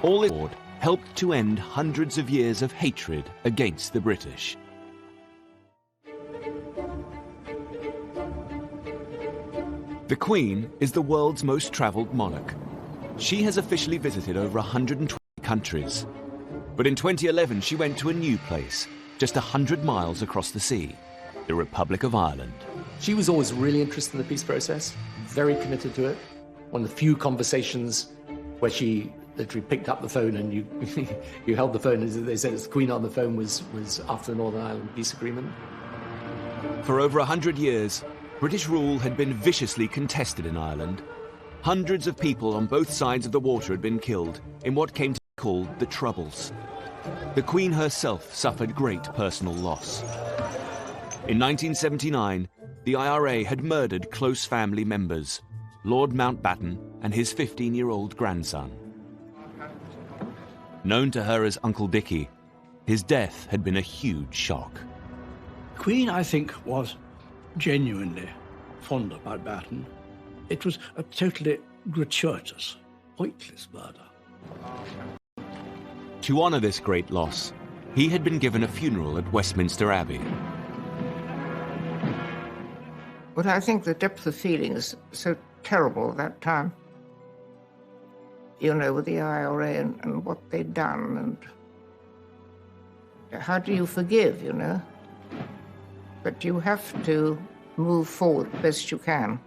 All this helped to end hundreds of years of hatred against the British. The Queen is the world's most travelled monarch. She has officially visited over 120 countries. But in 2011, she went to a new place, just 100 miles across the sea, the Republic of Ireland. She was always really interested in the peace process, very committed to it. One of the few conversations where she literally picked up the phone and you held the phone, as they said, it's the Queen on the phone, was after the Northern Ireland Peace Agreement. For over 100 years, British rule had been viciously contested in Ireland. Hundreds of people on both sides of the water had been killed in what came to be called the Troubles. The Queen herself suffered great personal loss. In 1979, the IRA had murdered close family members, Lord Mountbatten and his 15-year-old grandson. Known to her as Uncle Dickie, his death had been a huge shock. The Queen, I think, was genuinely fond of Mountbatten. It was a totally gratuitous, pointless murder. To honour this great loss, he had been given a funeral at Westminster Abbey. But I think the depth of feeling is so terrible at that time. You know, with the IRA and what they'd done, and how do you forgive, you know? But you have to move forward best you can.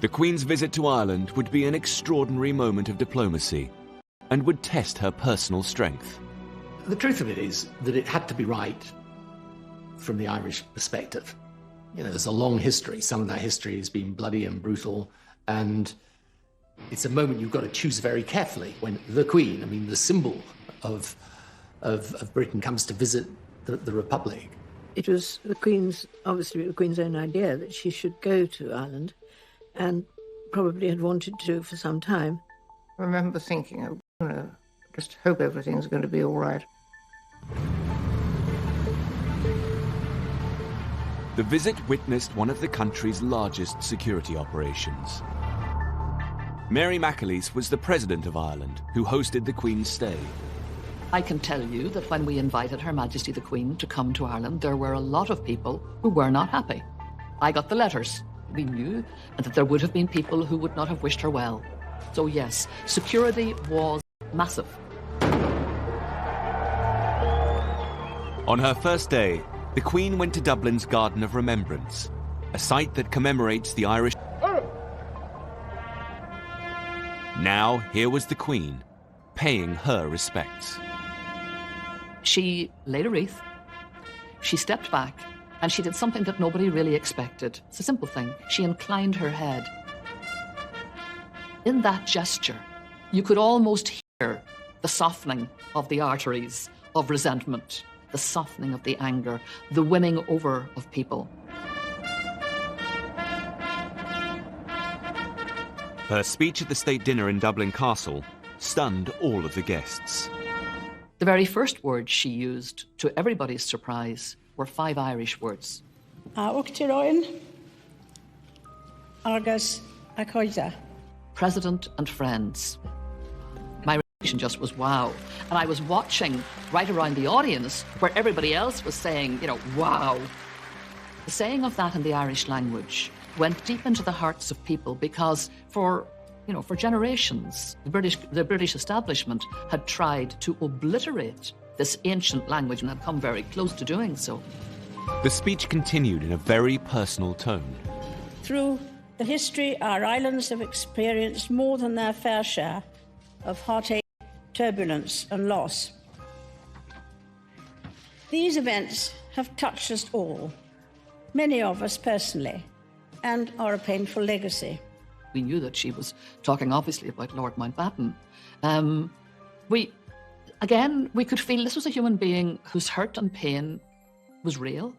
The Queen's visit to Ireland would be an extraordinary moment of diplomacy and would test her personal strength. The truth of it is that it had to be right from the Irish perspective. You know, there's a long history. Some of that history has been bloody and brutal, and it's a moment you've got to choose very carefully when the Queen, I mean, the symbol of Britain, comes to visit the Republic. It was the Queen's, obviously the Queen's own idea that she should go to Ireland, and probably had wanted to for some time. I remember thinking, you know, just hope everything's going to be all right. The visit witnessed one of the country's largest security operations. Mary McAleese was the President of Ireland, who hosted the Queen's stay. I can tell you that when we invited Her Majesty the Queen to come to Ireland, there were a lot of people who were not happy. I got the letters. We knew that there would have been people who would not have wished her well. So yes, security was massive. On her first day, the Queen went to Dublin's Garden of Remembrance, a site that commemorates the Irish. Now, here was the Queen, paying her respects. She laid a wreath, she stepped back, and she did something that nobody really expected. It's a simple thing. She inclined her head. In that gesture, you could almost hear the softening of the arteries of resentment, the softening of the anger, the winning over of people. Her speech at the state dinner in Dublin Castle stunned all of the guests. The very first words she used, to everybody's surprise, were 5 Irish words. President and friends. My reaction just was wow. And I was watching right around the audience where everybody else was saying, you know, wow. The saying of that in the Irish language went deep into the hearts of people because for generations, the British establishment had tried to obliterate this ancient language and had come very close to doing so. The speech continued in a very personal tone. Through the history, our islands have experienced more than their fair share of heartache, turbulence and loss. These events have touched us all, many of us personally, and are a painful legacy. We knew that she was talking obviously about Lord Mountbatten. We could feel this was a human being whose hurt and pain was real,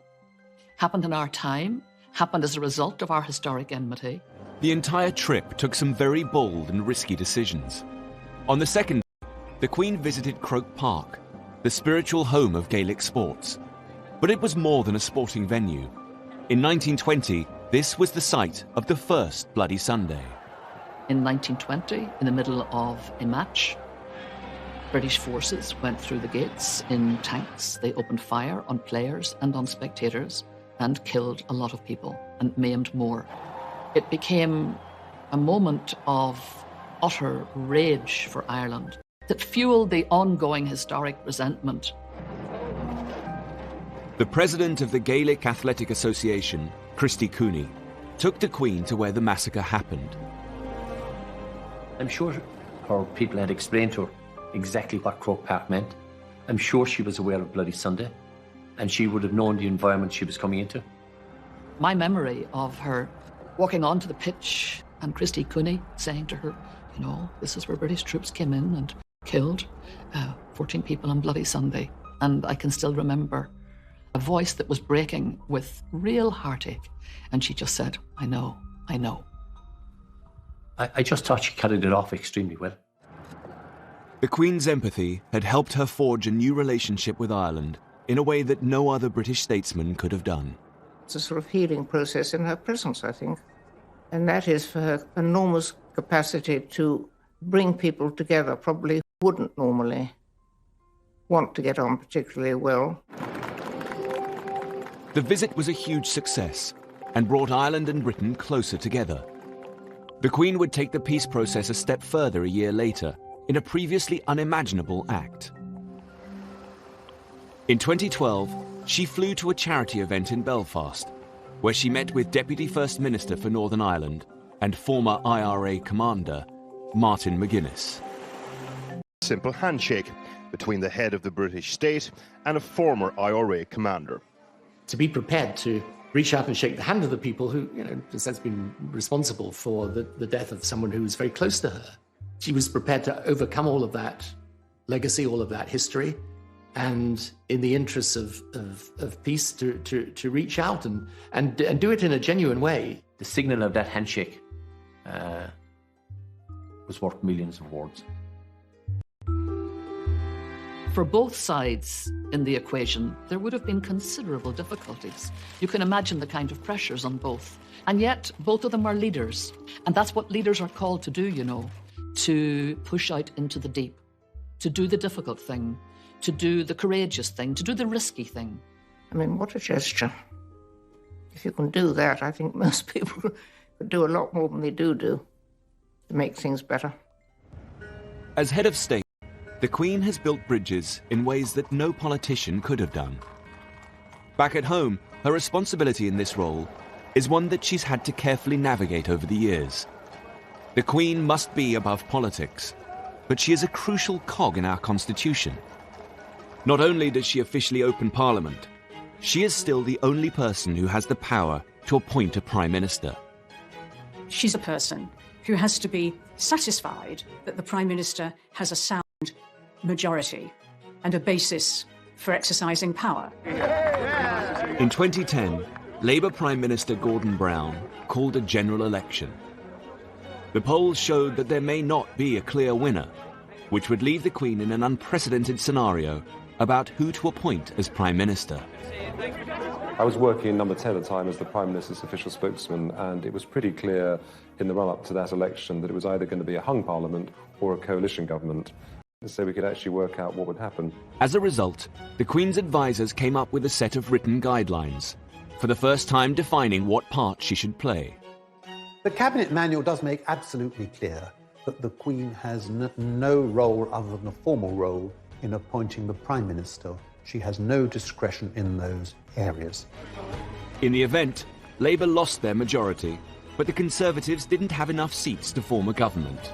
happened in our time, happened as a result of our historic enmity. The entire trip took some very bold and risky decisions. On the second day, the Queen visited Croke Park, the spiritual home of Gaelic sports. But it was more than a sporting venue. In 1920, this was the site of the first Bloody Sunday. In 1920, in the middle of a match, British forces went through the gates in tanks. They opened fire on players and on spectators and killed a lot of people and maimed more. It became a moment of utter rage for Ireland that fueled the ongoing historic resentment. The president of the Gaelic Athletic Association, Christy Cooney, took the Queen to where the massacre happened. I'm sure her people had explained to her exactly what Croke Park meant. I'm sure she was aware of Bloody Sunday, and she would have known the environment she was coming into. My memory of her walking onto the pitch and Christy Cooney saying to her, you know, this is where British troops came in and killed 14 people on Bloody Sunday. And I can still remember a voice that was breaking with real heartache. And she just said, I know, I know. I just thought she carried it off extremely well. The Queen's empathy had helped her forge a new relationship with Ireland in a way that no other British statesman could have done. It's a sort of healing process in her presence, I think. And that is for her enormous capacity to bring people together, probably wouldn't normally want to get on particularly well. The visit was a huge success and brought Ireland and Britain closer together. The Queen would take the peace process a step further a year later in a previously unimaginable act. In 2012, she flew to a charity event in Belfast, where she met with Deputy First Minister for Northern Ireland and former IRA commander, Martin McGuinness. Simple handshake between the head of the British state and a former IRA commander. To be prepared to reach out and shake the hand of the people who, has been responsible for the death of someone who was very close to her. She was prepared to overcome all of that legacy, all of that history, and in the interests of peace, to reach out and do it in a genuine way. The signal of that handshake was worth millions of words. For both sides in the equation, there would have been considerable difficulties. You can imagine the kind of pressures on both. And yet, both of them are leaders. And that's what leaders are called to do, to push out into the deep, to do the difficult thing, to do the courageous thing, to do the risky thing. I mean, what a gesture. If you can do that, I think most people could do a lot more than they do to make things better. As head of state, the Queen has built bridges in ways that no politician could have done. Back at home, her responsibility in this role is one that she's had to carefully navigate over the years. The Queen must be above politics, but she is a crucial cog in our constitution. Not only does she officially open Parliament, she is still the only person who has the power to appoint a Prime Minister. She's a person who has to be satisfied that the Prime Minister has a sound majority and a basis for exercising power. In 2010, Labour Prime Minister Gordon Brown called a general election. The polls showed that there may not be a clear winner, which would leave the Queen in an unprecedented scenario about who to appoint as Prime Minister. I was working in Number 10 at the time as the Prime Minister's official spokesman, and it was pretty clear in the run-up to that election that it was either going to be a hung parliament or a coalition government, so we could actually work out what would happen. As a result, the Queen's advisers came up with a set of written guidelines, for the first time defining what part she should play. The Cabinet Manual does make absolutely clear that the Queen has no role other than a formal role in appointing the Prime Minister. She has no discretion in those areas. In the event, Labour lost their majority, but the Conservatives didn't have enough seats to form a government.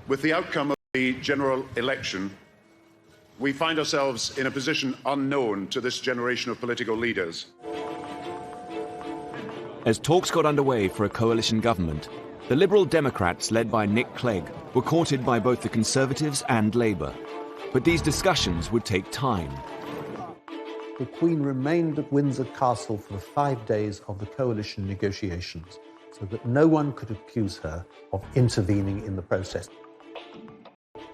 With the outcome of the general election, we find ourselves in a position unknown to this generation of political leaders. As talks got underway for a coalition government, the Liberal Democrats, led by Nick Clegg, were courted by both the Conservatives and Labour. But these discussions would take time. The Queen remained at Windsor Castle for the 5 days of the coalition negotiations, so that no one could accuse her of intervening in the process.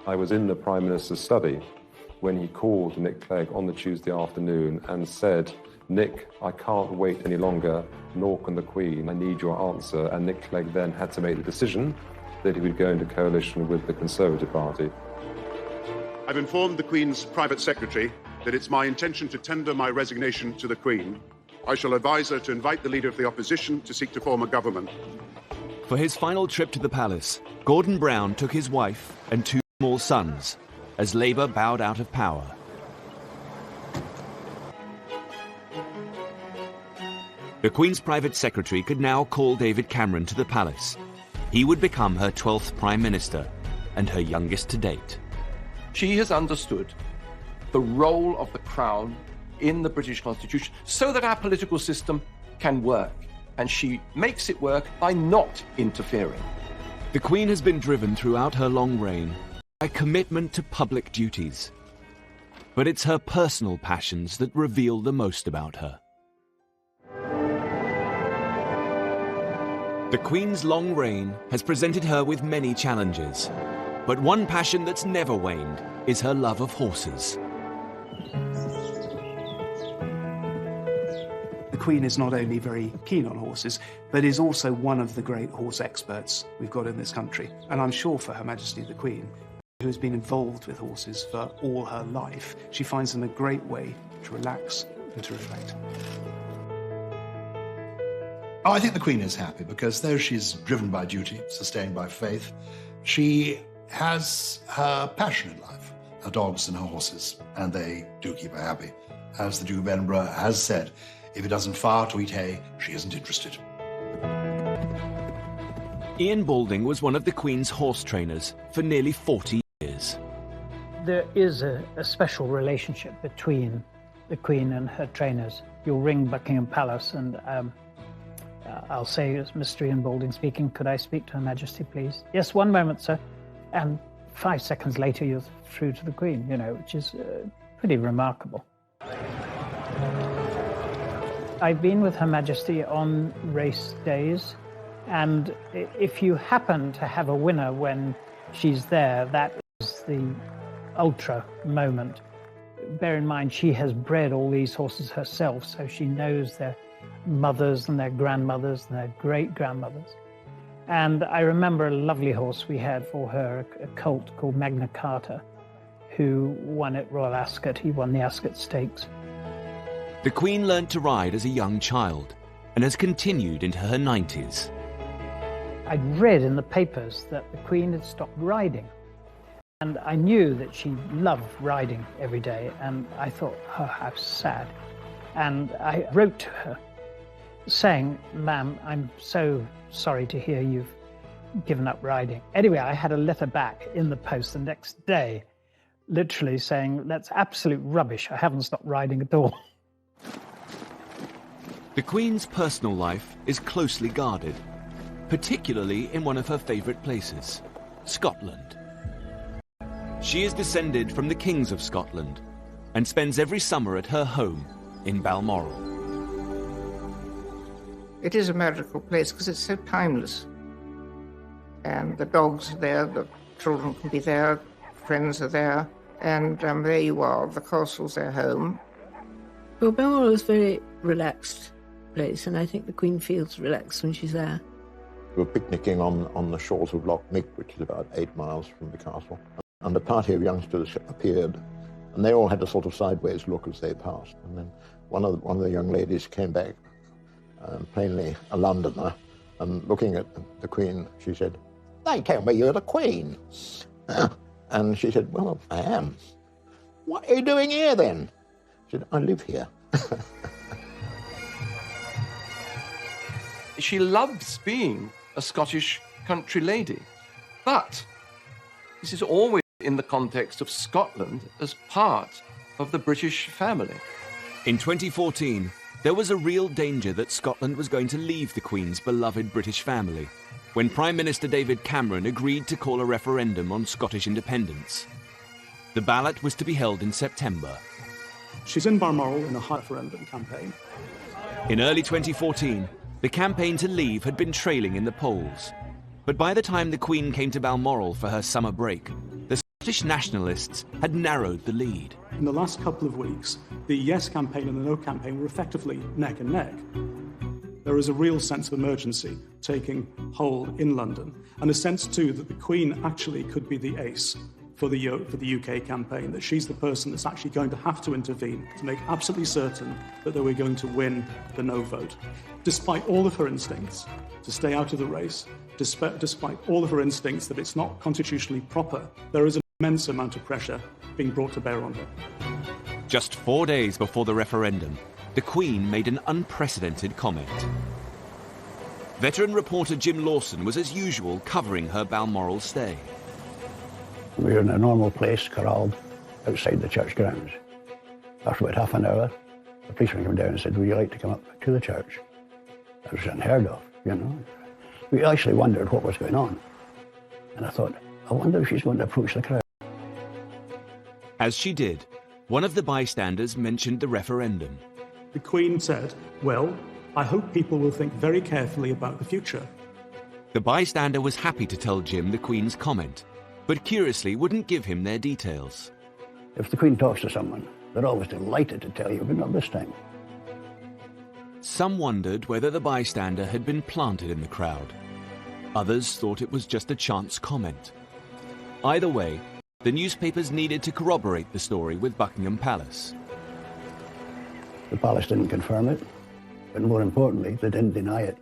I was in the Prime Minister's study when he called Nick Clegg on the Tuesday afternoon and said, "Nick, I can't wait any longer, nor can the Queen. I need your answer." And Nick Clegg then had to make the decision that he would go into coalition with the Conservative Party. I've informed the Queen's private secretary that it's my intention to tender my resignation to the Queen. I shall advise her to invite the Leader of the Opposition to seek to form a government. For his final trip to the palace, Gordon Brown took his wife and 2 small sons, as Labour bowed out of power. The Queen's private secretary could now call David Cameron to the palace. He would become her 12th Prime Minister, and her youngest to date. She has understood the role of the Crown in the British Constitution so that our political system can work, and she makes it work by not interfering. The Queen has been driven throughout her long reign by commitment to public duties. But it's her personal passions that reveal the most about her. The Queen's long reign has presented her with many challenges, but one passion that's never waned is her love of horses. The Queen is not only very keen on horses, but is also one of the great horse experts we've got in this country. And I'm sure for Her Majesty the Queen, who has been involved with horses for all her life, she finds them a great way to relax and to reflect. Oh, I think the Queen is happy because though she's driven by duty, sustained by faith, she has her passion in life, her dogs and her horses, and they do keep her happy. As the Duke of Edinburgh has said, if it doesn't fire to eat hay, she isn't interested. Ian Balding was one of the Queen's horse trainers for nearly 40 years. There is a special relationship between the Queen and her trainers. You'll ring Buckingham Palace and I'll say, it's Mr. Ian Balding speaking, could I speak to Her Majesty, please? Yes, one moment, sir. And 5 seconds later, you're through to the Queen, you know, which is pretty remarkable. I've been with Her Majesty on race days, and if you happen to have a winner when she's there, that is the ultra moment. Bear in mind, she has bred all these horses herself, so she knows their mothers and their grandmothers and their great-grandmothers. And I remember a lovely horse we had for her, a colt called Magna Carta, who won at Royal Ascot. He won the Ascot Stakes. The Queen learned to ride as a young child and has continued into her 90s. I'd read in the papers that the Queen had stopped riding. And I knew that she loved riding every day, and I thought, oh, how sad. And I wrote to her saying, ma'am, I'm so sorry to hear you've given up riding. Anyway, I had a letter back in the post the next day, literally saying, that's absolute rubbish. I haven't stopped riding at all. The Queen's personal life is closely guarded, particularly in one of her favourite places, Scotland. She is descended from the Kings of Scotland and spends every summer at her home in Balmoral. It is a magical place because it's so timeless. And the dogs are there, the children can be there, friends are there, and there you are, the castle's their home. Well, Balmoral is a very relaxed place, and I think the Queen feels relaxed when she's there. We were picnicking on the shores of Loch Mick, which is about 8 miles from the castle, and a party of youngsters appeared, and they all had a sort of sideways look as they passed. And then one of the young ladies came back, plainly a Londoner, and looking at the Queen, she said, "They tell me you're the Queen." And she said, "Well, I am." "What are you doing here then?" She said, "I live here." She loves being a Scottish country lady, but this is always in the context of Scotland as part of the British family. In 2014, there was a real danger that Scotland was going to leave the Queen's beloved British family when Prime Minister David Cameron agreed to call a referendum on Scottish independence. The ballot was to be held in September. She's in Balmoral in a referendum campaign. In early 2014, the campaign to leave had been trailing in the polls. But by the time the Queen came to Balmoral for her summer break, the Scottish nationalists had narrowed the lead. In the last couple of weeks, the Yes campaign and the No campaign were effectively neck and neck. There is a real sense of emergency taking hold in London, and a sense too that the Queen actually could be the ace for the UK campaign, that she's the person that's actually going to have to intervene to make absolutely certain that they were going to win the No vote. Despite all of her instincts to stay out of the race, despite all of her instincts that it's not constitutionally proper, there is an immense amount of pressure being brought to bear on her. Just 4 days before the referendum, the Queen made an unprecedented comment. Veteran reporter Jim Lawson was as usual covering her Balmoral stay. We were in a normal place, corralled outside the church grounds. After about half an hour, the policeman came down and said, "Would you like to come up to the church?" That was unheard of, you know. We actually wondered what was going on. And I thought, I wonder if she's going to approach the crowd. As she did, one of the bystanders mentioned the referendum. The Queen said, "Well, I hope people will think very carefully about the future." The bystander was happy to tell Jim the Queen's comment, but curiously wouldn't give him their details. If the Queen talks to someone, they're always delighted to tell you, but not this time. Some wondered whether the bystander had been planted in the crowd. Others thought it was just a chance comment. Either way, the newspapers needed to corroborate the story with Buckingham Palace. The palace didn't confirm it, but more importantly, they didn't deny it.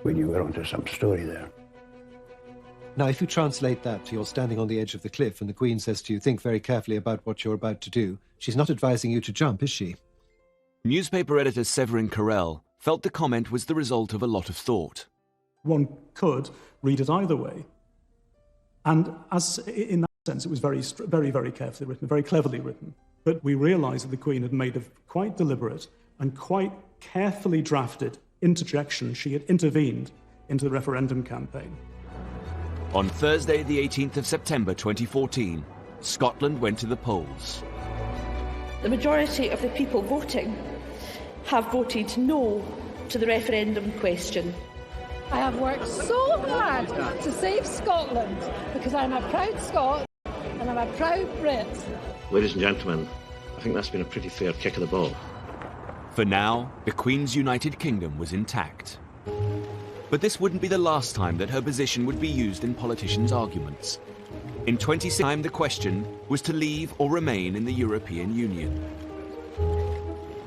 We knew we were onto some story there. Now, if you translate that to you're standing on the edge of the cliff and the Queen says to you, think very carefully about what you're about to do, she's not advising you to jump, is she? Newspaper editor Severin Carrel felt the comment was the result of a lot of thought. One could read it either way. And as in that sense, it was very, very carefully written, very cleverly written. But we realised that the Queen had made a quite deliberate and quite carefully drafted interjection. She had intervened into the referendum campaign. On Thursday, the 18th of September 2014, Scotland went to the polls. The majority of the people voting have voted no to the referendum question. I have worked so hard to save Scotland because I'm a proud Scot and I'm a proud Brit. Ladies and gentlemen, I think that's been a pretty fair kick of the ball. For now, the Queen's United Kingdom was intact. But this wouldn't be the last time that her position would be used in politicians' arguments. In 2016, the question was to leave or remain in the European Union.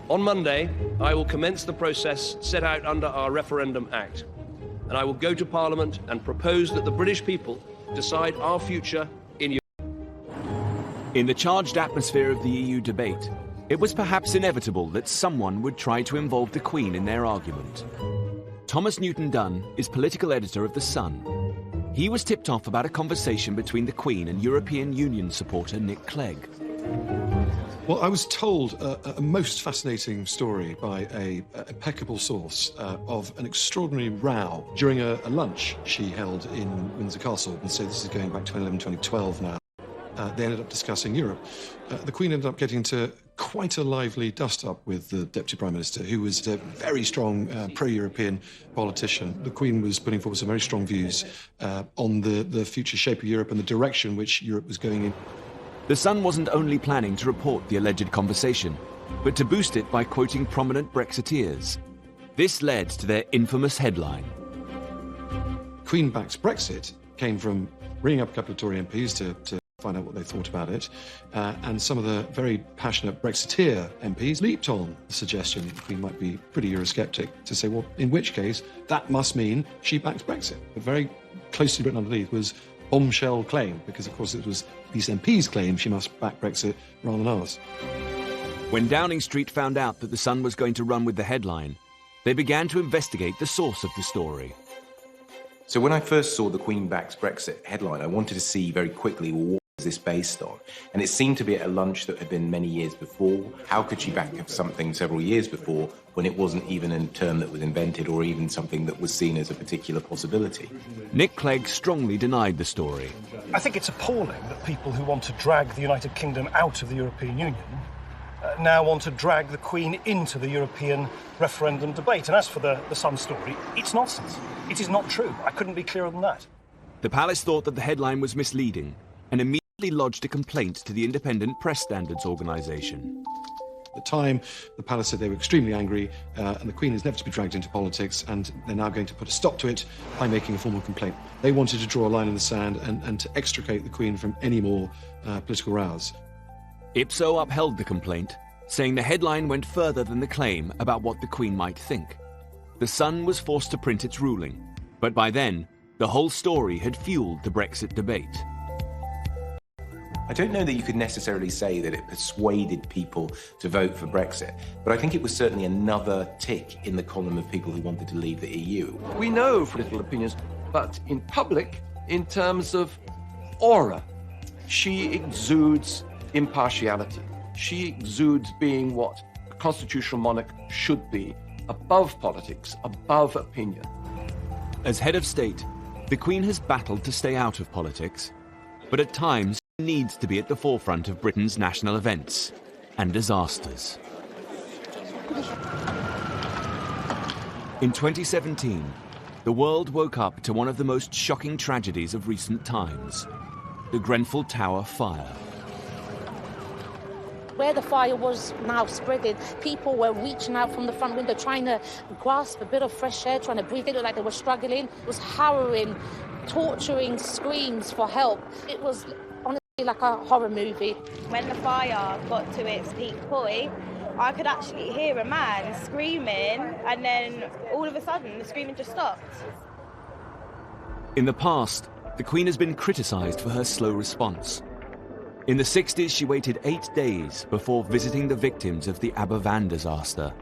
On Monday, I will commence the process set out under our Referendum Act, and I will go to Parliament and propose that the British people decide our future in Europe. In the charged atmosphere of the EU debate, it was perhaps inevitable that someone would try to involve the Queen in their argument. Thomas Newton Dunn is political editor of The Sun. He was tipped off about a conversation between the Queen and European Union supporter Nick Clegg. Well, I was told a most fascinating story by an impeccable source of an extraordinary row during a lunch she held in Windsor Castle. And so this is going back 2011, 2012 now. They ended up discussing Europe. The Queen ended up getting into quite a lively dust-up with the Deputy Prime Minister, who was a very strong pro-European politician. The Queen was putting forward some very strong views on the future shape of Europe and the direction which Europe was going in. The Sun wasn't only planning to report the alleged conversation, but to boost it by quoting prominent Brexiteers. This led to their infamous headline. Queen backs Brexit came from ringing up a couple of Tory MPs to find out what they thought about it, and some of the very passionate Brexiteer MPs leaped on the suggestion that the Queen might be pretty Eurosceptic to say, well, in which case, that must mean she backs Brexit. But very closely written underneath was bombshell claim, because, of course, it was these MPs' claim she must back Brexit rather than ours. When Downing Street found out that The Sun was going to run with the headline, they began to investigate the source of the story. So when I first saw the Queen backs Brexit headline, I wanted to see very quickly, well, what was this based on? And it seemed to be at a lunch that had been many years before. How could she back something several years before when it wasn't even a term that was invented or even something that was seen as a particular possibility? Nick Clegg strongly denied the story. I think it's appalling that people who want to drag the United Kingdom out of the European Union now want to drag the Queen into the European referendum debate. And as for the Sun story, it's nonsense. It is not true. I couldn't be clearer than that. The palace thought that the headline was misleading and immediately lodged a complaint to the Independent Press Standards Organisation. At the time, the palace said they were extremely angry, and the Queen is never to be dragged into politics, and they're now going to put a stop to it by making a formal complaint. They wanted to draw a line in the sand and to extricate the Queen from any more political rows. Ipso upheld the complaint, saying the headline went further than the claim about what the Queen might think. The Sun was forced to print its ruling, but by then, the whole story had fueled the Brexit debate. I don't know that you could necessarily say that it persuaded people to vote for Brexit, but I think it was certainly another tick in the column of people who wanted to leave the EU. We know political opinions, but in public, in terms of aura, she exudes impartiality. She exudes being what a constitutional monarch should be, above politics, above opinion. As head of state, the Queen has battled to stay out of politics, but at times needs to be at the forefront of Britain's national events and disasters. In 2017, the world woke up to one of the most shocking tragedies of recent times, the Grenfell Tower fire. Where the fire was now spreading, people were reaching out from the front window, trying to grasp a bit of fresh air, trying to breathe. It looked like they were struggling. It was harrowing, torturing screams for help. It was Like a horror movie. When the fire got to its peak point, I could actually hear a man screaming, and then all of a sudden the screaming just stopped. In the past, the Queen has been criticised for her slow response. In the 60s, she waited 8 days before visiting the victims of the Aberfan disaster,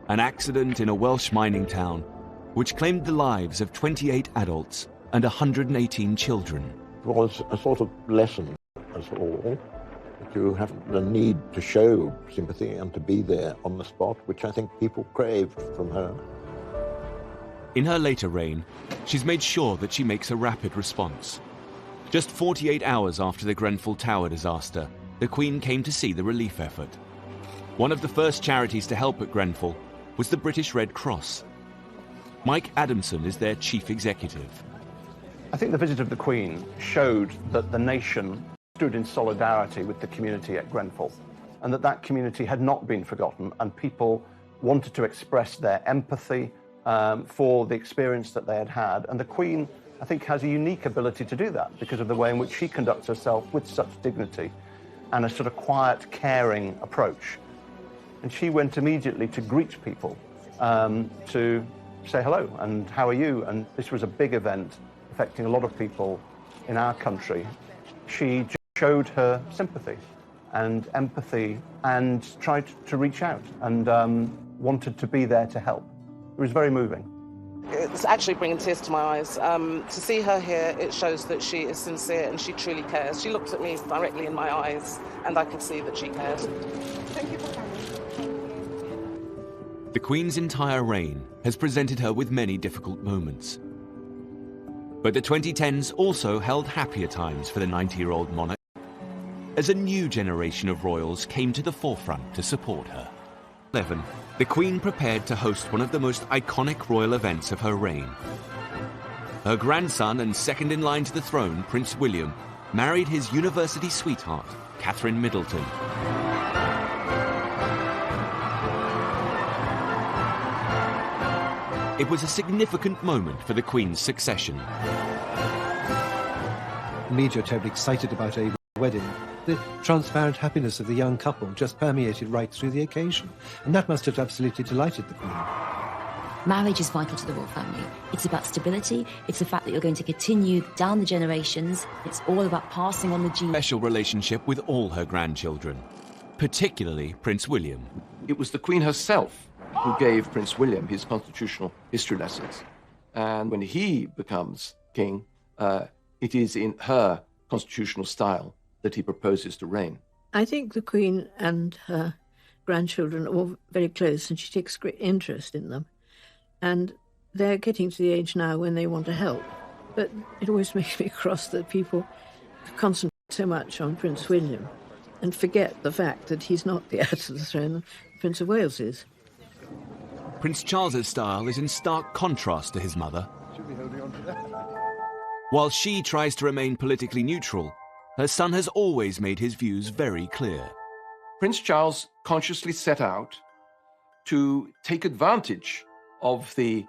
an accident in a Welsh mining town which claimed the lives of 28 adults and 118 children. It was a sort of lesson us all to have the need to show sympathy and to be there on the spot, which I think people craved from her. In her later reign, she's made sure that she makes a rapid response. Just 48 hours after the Grenfell Tower disaster, the Queen came to see the relief effort. One of the first charities to help at Grenfell was the British Red Cross. Mike Adamson is their chief executive. I think the visit of the Queen showed that the nation stood in solidarity with the community at Grenfell, and that community had not been forgotten, and people wanted to express their empathy for the experience that they had had. And the Queen, I think, has a unique ability to do that because of the way in which she conducts herself with such dignity and a sort of quiet, caring approach. And she went immediately to greet people, to say hello and how are you? And this was a big event affecting a lot of people in our country. She showed her sympathy and empathy and tried to reach out and wanted to be there to help. It was very moving. It's actually bringing tears to my eyes. To see her here, it shows that she is sincere and she truly cares. She looked at me directly in my eyes and I could see that she cared. Thank you for coming. The Queen's entire reign has presented her with many difficult moments. But the 2010s also held happier times for the 90-year-old monarch, as a new generation of royals came to the forefront to support her. 11. The Queen prepared to host one of the most iconic royal events of her reign. Her grandson and second in line to the throne, Prince William, married his university sweetheart, Catherine Middleton. It was a significant moment for the Queen's succession. The media are terribly excited about a wedding. The transparent happiness of the young couple just permeated right through the occasion, and that must have absolutely delighted the Queen. Marriage is vital to the royal family. It's about stability, it's the fact that you're going to continue down the generations, it's all about passing on the gene. Special relationship with all her grandchildren, particularly Prince William. It was the Queen herself who gave Prince William his constitutional history lessons. And when he becomes king, it is in her constitutional style that he proposes to reign. I think the Queen and her grandchildren are all very close, and she takes great interest in them. And they're getting to the age now when they want to help. But it always makes me cross that people concentrate so much on Prince William and forget the fact that he's not the heir to the throne, Prince of Wales is. Prince Charles's style is in stark contrast to his mother. While she tries to remain politically neutral, her son has always made his views very clear. Prince Charles consciously set out to take advantage of the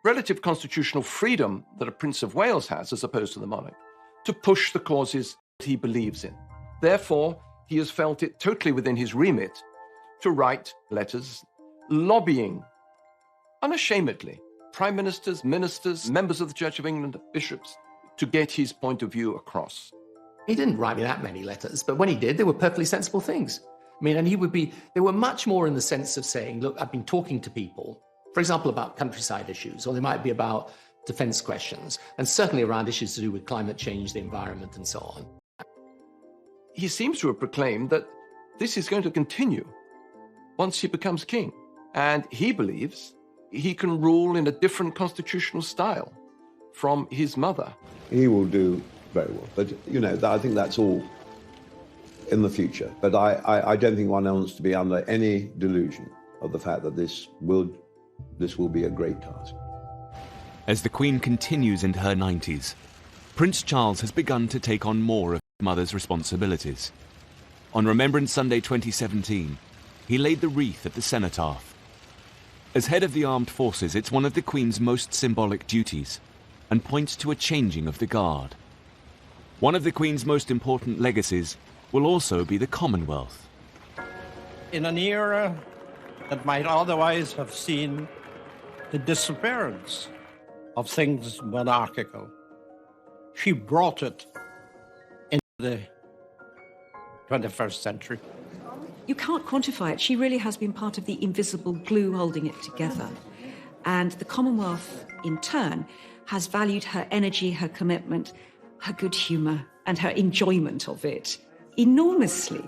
relative constitutional freedom that a Prince of Wales has as opposed to the monarch, to push the causes that he believes in. Therefore, he has felt it totally within his remit to write letters lobbying unashamedly prime ministers, ministers, members of the Church of England, bishops, to get his point of view across. He didn't write me that many letters, but when he did, they were perfectly sensible things. I mean, and they were much more in the sense of saying, look, I've been talking to people, for example, about countryside issues, or they might be about defense questions, and certainly around issues to do with climate change, the environment, and so on. He seems to have proclaimed that this is going to continue once he becomes king. And he believes he can rule in a different constitutional style from his mother. He will do very well. But, you know, I think that's all in the future. But I don't think one wants to be under any delusion of the fact that this will be a great task. As the Queen continues into her 90s, Prince Charles has begun to take on more of his mother's responsibilities. On Remembrance Sunday 2017, he laid the wreath at the cenotaph. As head of the armed forces, it's one of the Queen's most symbolic duties, and points to a changing of the guard. One of the Queen's most important legacies will also be the Commonwealth. In an era that might otherwise have seen the disappearance of things monarchical, she brought it into the 21st century. You can't quantify it. She really has been part of the invisible glue holding it together. And the Commonwealth, in turn, has valued her energy, her commitment, her good humour, and her enjoyment of it enormously.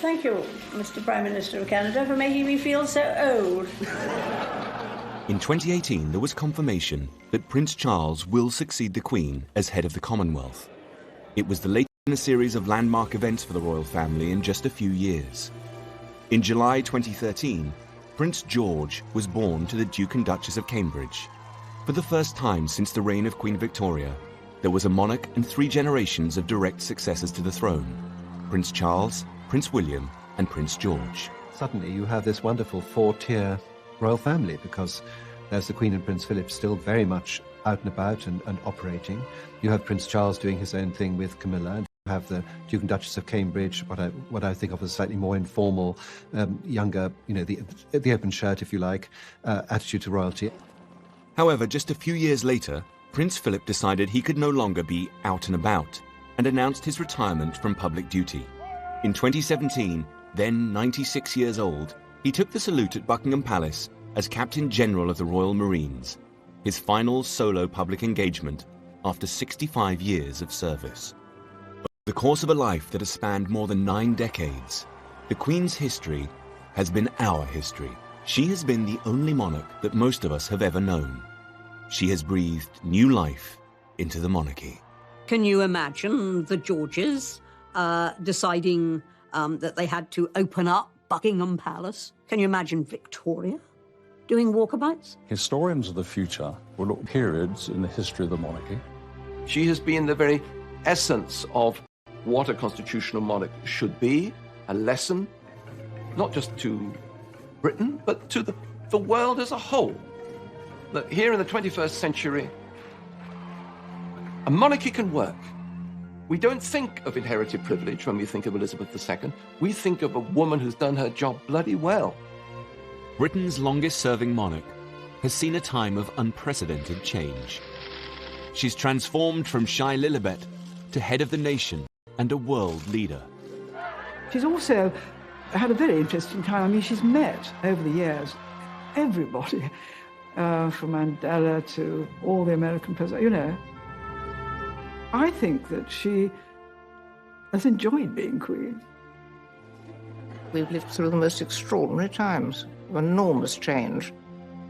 Thank you, Mr. Prime Minister of Canada, for making me feel so old. In 2018, there was confirmation that Prince Charles will succeed the Queen as head of the Commonwealth. It was the latest in a series of landmark events for the royal family in just a few years. In July 2013, Prince George was born to the Duke and Duchess of Cambridge. For the first time since the reign of Queen Victoria, there was a monarch and 3 generations of direct successors to the throne: Prince Charles, Prince William, and Prince George. Suddenly you have this wonderful 4-tier royal family, because there's the Queen and Prince Philip still very much out and about and operating. You have Prince Charles doing his own thing with Camilla, and you have the Duke and Duchess of Cambridge, what I think of as slightly more informal, younger, the open shirt, if you like, attitude to royalty. However, just a few years later, Prince Philip decided he could no longer be out and about and announced his retirement from public duty. In 2017, then 96 years old, he took the salute at Buckingham Palace as Captain General of the Royal Marines, his final solo public engagement after 65 years of service. Over the course of a life that has spanned more than 9 decades, the Queen's history has been our history. She has been the only monarch that most of us have ever known. She has breathed new life into the monarchy. Can you imagine the Georges deciding that they had to open up Buckingham Palace? Can you imagine Victoria doing walkabouts? Historians of the future will look at periods in the history of the monarchy. She has been the very essence of what a constitutional monarch should be, a lesson, not just to Britain, but to the world as a whole. That here in the 21st century, a monarchy can work. We don't think of inherited privilege when we think of Elizabeth II. We think of a woman who's done her job bloody well. Britain's longest-serving monarch has seen a time of unprecedented change. She's transformed from shy Lilibet to head of the nation and a world leader. She's also had a very interesting time. I mean, she's met, over the years, everybody, from Mandela to all the American presidents, I think that she has enjoyed being Queen. We've lived through the most extraordinary times of enormous change,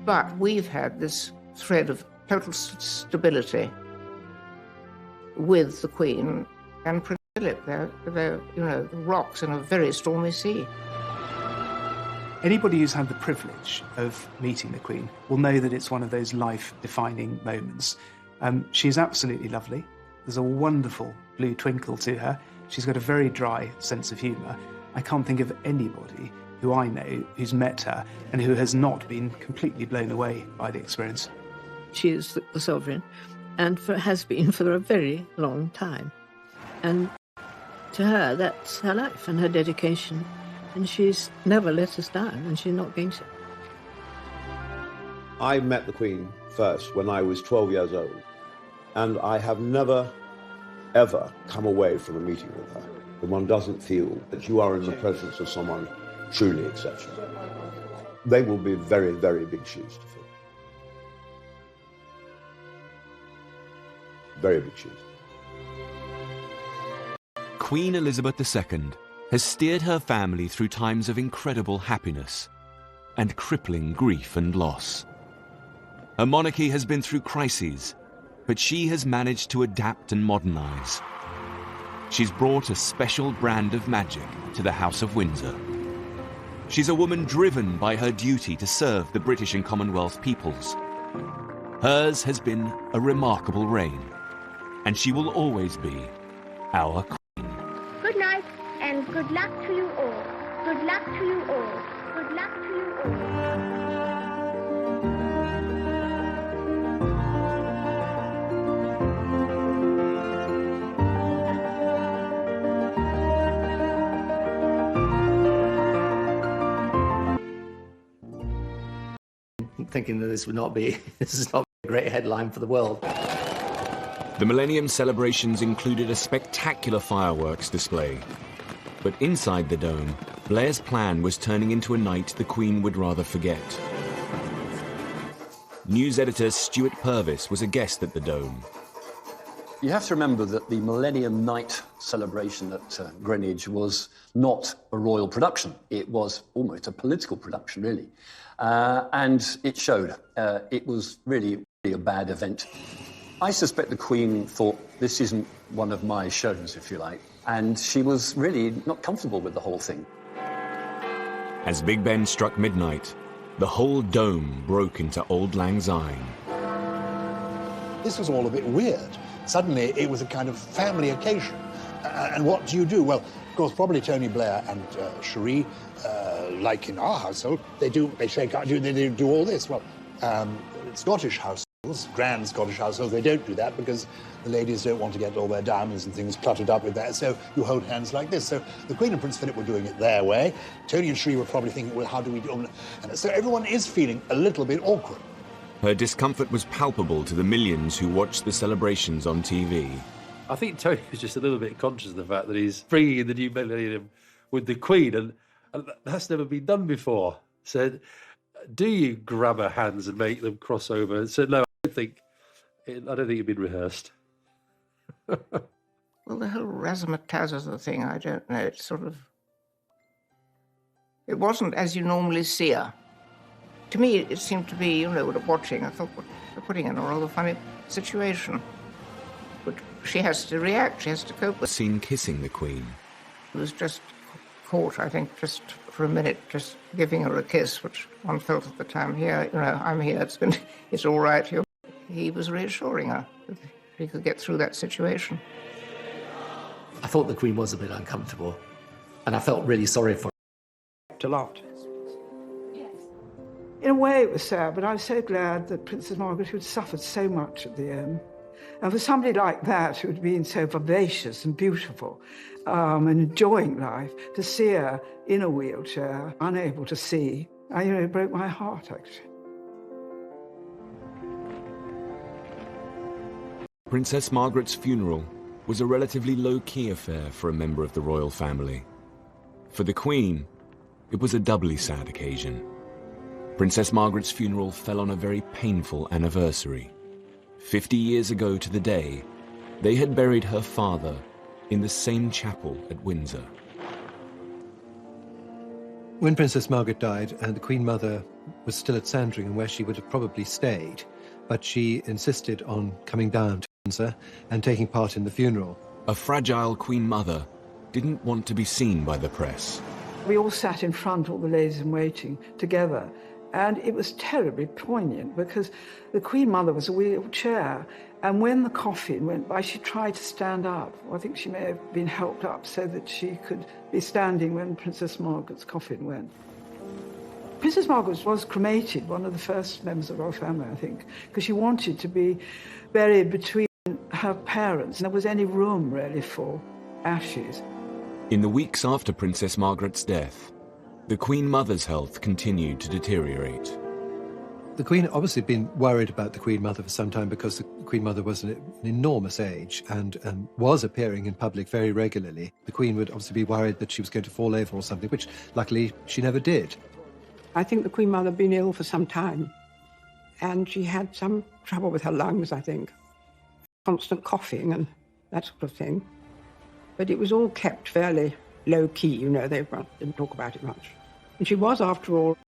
but we've had this thread of total stability with the Queen and Prince Philip. They're the rocks in a very stormy sea. Anybody who's had the privilege of meeting the Queen will know that it's one of those life-defining moments. She's absolutely lovely. There's a wonderful blue twinkle to her. She's got a very dry sense of humour. I can't think of anybody who I know who's met her and who has not been completely blown away by the experience. She is the sovereign, and has been for a very long time. And to her, that's her life and her dedication. And she's never let us down, and she's not going to. I met the Queen first when I was 12 years old, and I have never, ever come away from a meeting with her when one doesn't feel that you are in the presence of someone truly exceptional. They will be very, very big shoes to fill. Very big shoes. Queen Elizabeth II has steered her family through times of incredible happiness and crippling grief and loss. Her monarchy has been through crises, but she has managed to adapt and modernize. She's brought a special brand of magic to the House of Windsor. She's a woman driven by her duty to serve the British and Commonwealth peoples. Hers has been a remarkable reign, and she will always be our Queen. Good night, and good luck to you all. Good luck to you all. Good luck to you all. thinking that this is not a great headline for the world. The Millennium celebrations included a spectacular fireworks display. But inside the dome, Blair's plan was turning into a night the Queen would rather forget. News editor Stuart Purvis was a guest at the dome. You have to remember that the Millennium Night celebration at Greenwich was not a royal production. It was almost a political production, really. And it showed. It was really a bad event. I suspect the Queen thought, this isn't one of my shows, if you like. And she was really not comfortable with the whole thing. As Big Ben struck midnight, the whole dome broke into Auld Lang Syne. This was all a bit weird. Suddenly, it was a kind of family occasion. And what do you do? Well, of course, probably Tony Blair and Cherie, like in our household, they shake out, they do all this. Well, Scottish households, grand Scottish households, they don't do that because the ladies don't want to get all their diamonds and things cluttered up with that. So you hold hands like this. So the Queen and Prince Philip were doing it their way. Tony and Cherie were probably thinking, well, how do we do it? And so everyone is feeling a little bit awkward. Her discomfort was palpable to the millions who watched the celebrations on TV. I think Tony was just a little bit conscious of the fact that he's bringing in the new millennium with the Queen, and that's never been done before. So, do you grab her hands and make them cross over? And said, no, I don't think it'd been rehearsed. Well, the whole razzmatazz of the thing, I don't know. It's sort of... It wasn't as you normally see her. To me, it seemed to be, watching, I thought, they're putting in a rather funny situation. But she has to react, she has to cope with it. Seen kissing the Queen. It was just caught, I think, just for a minute, just giving her a kiss, which one felt at the time, here, I'm here, it's all right. He was reassuring her that he could get through that situation. I thought the Queen was a bit uncomfortable, and I felt really sorry for her. A lot. In a way, it was sad, but I was so glad that Princess Margaret, who had suffered so much at the end, and for somebody like that, who had been so vivacious and beautiful and enjoying life, to see her in a wheelchair, unable to see, it broke my heart, actually. Princess Margaret's funeral was a relatively low-key affair for a member of the royal family. For the Queen, it was a doubly sad occasion. Princess Margaret's funeral fell on a very painful anniversary. 50 years ago to the day, they had buried her father in the same chapel at Windsor. When Princess Margaret died and the Queen Mother was still at Sandringham, where she would have probably stayed, but she insisted on coming down to Windsor and taking part in the funeral. A fragile Queen Mother didn't want to be seen by the press. We all sat in front, all the ladies in waiting, together. And it was terribly poignant because the Queen Mother was a wheelchair, and when the coffin went by, she tried to stand up. I think she may have been helped up so that she could be standing when Princess Margaret's coffin went. Princess Margaret was cremated, one of the first members of the royal family, I think, because she wanted to be buried between her parents, and there was any room, really, for ashes. In the weeks after Princess Margaret's death, the Queen Mother's health continued to deteriorate. The Queen obviously had been worried about the Queen Mother for some time because the Queen Mother was an enormous age and was appearing in public very regularly. The Queen would obviously be worried that she was going to fall over or something, which luckily she never did. I think the Queen Mother had been ill for some time, and she had some trouble with her lungs, I think. Constant coughing and that sort of thing. But it was all kept fairly low-key, they didn't talk about it much. And she was, after all,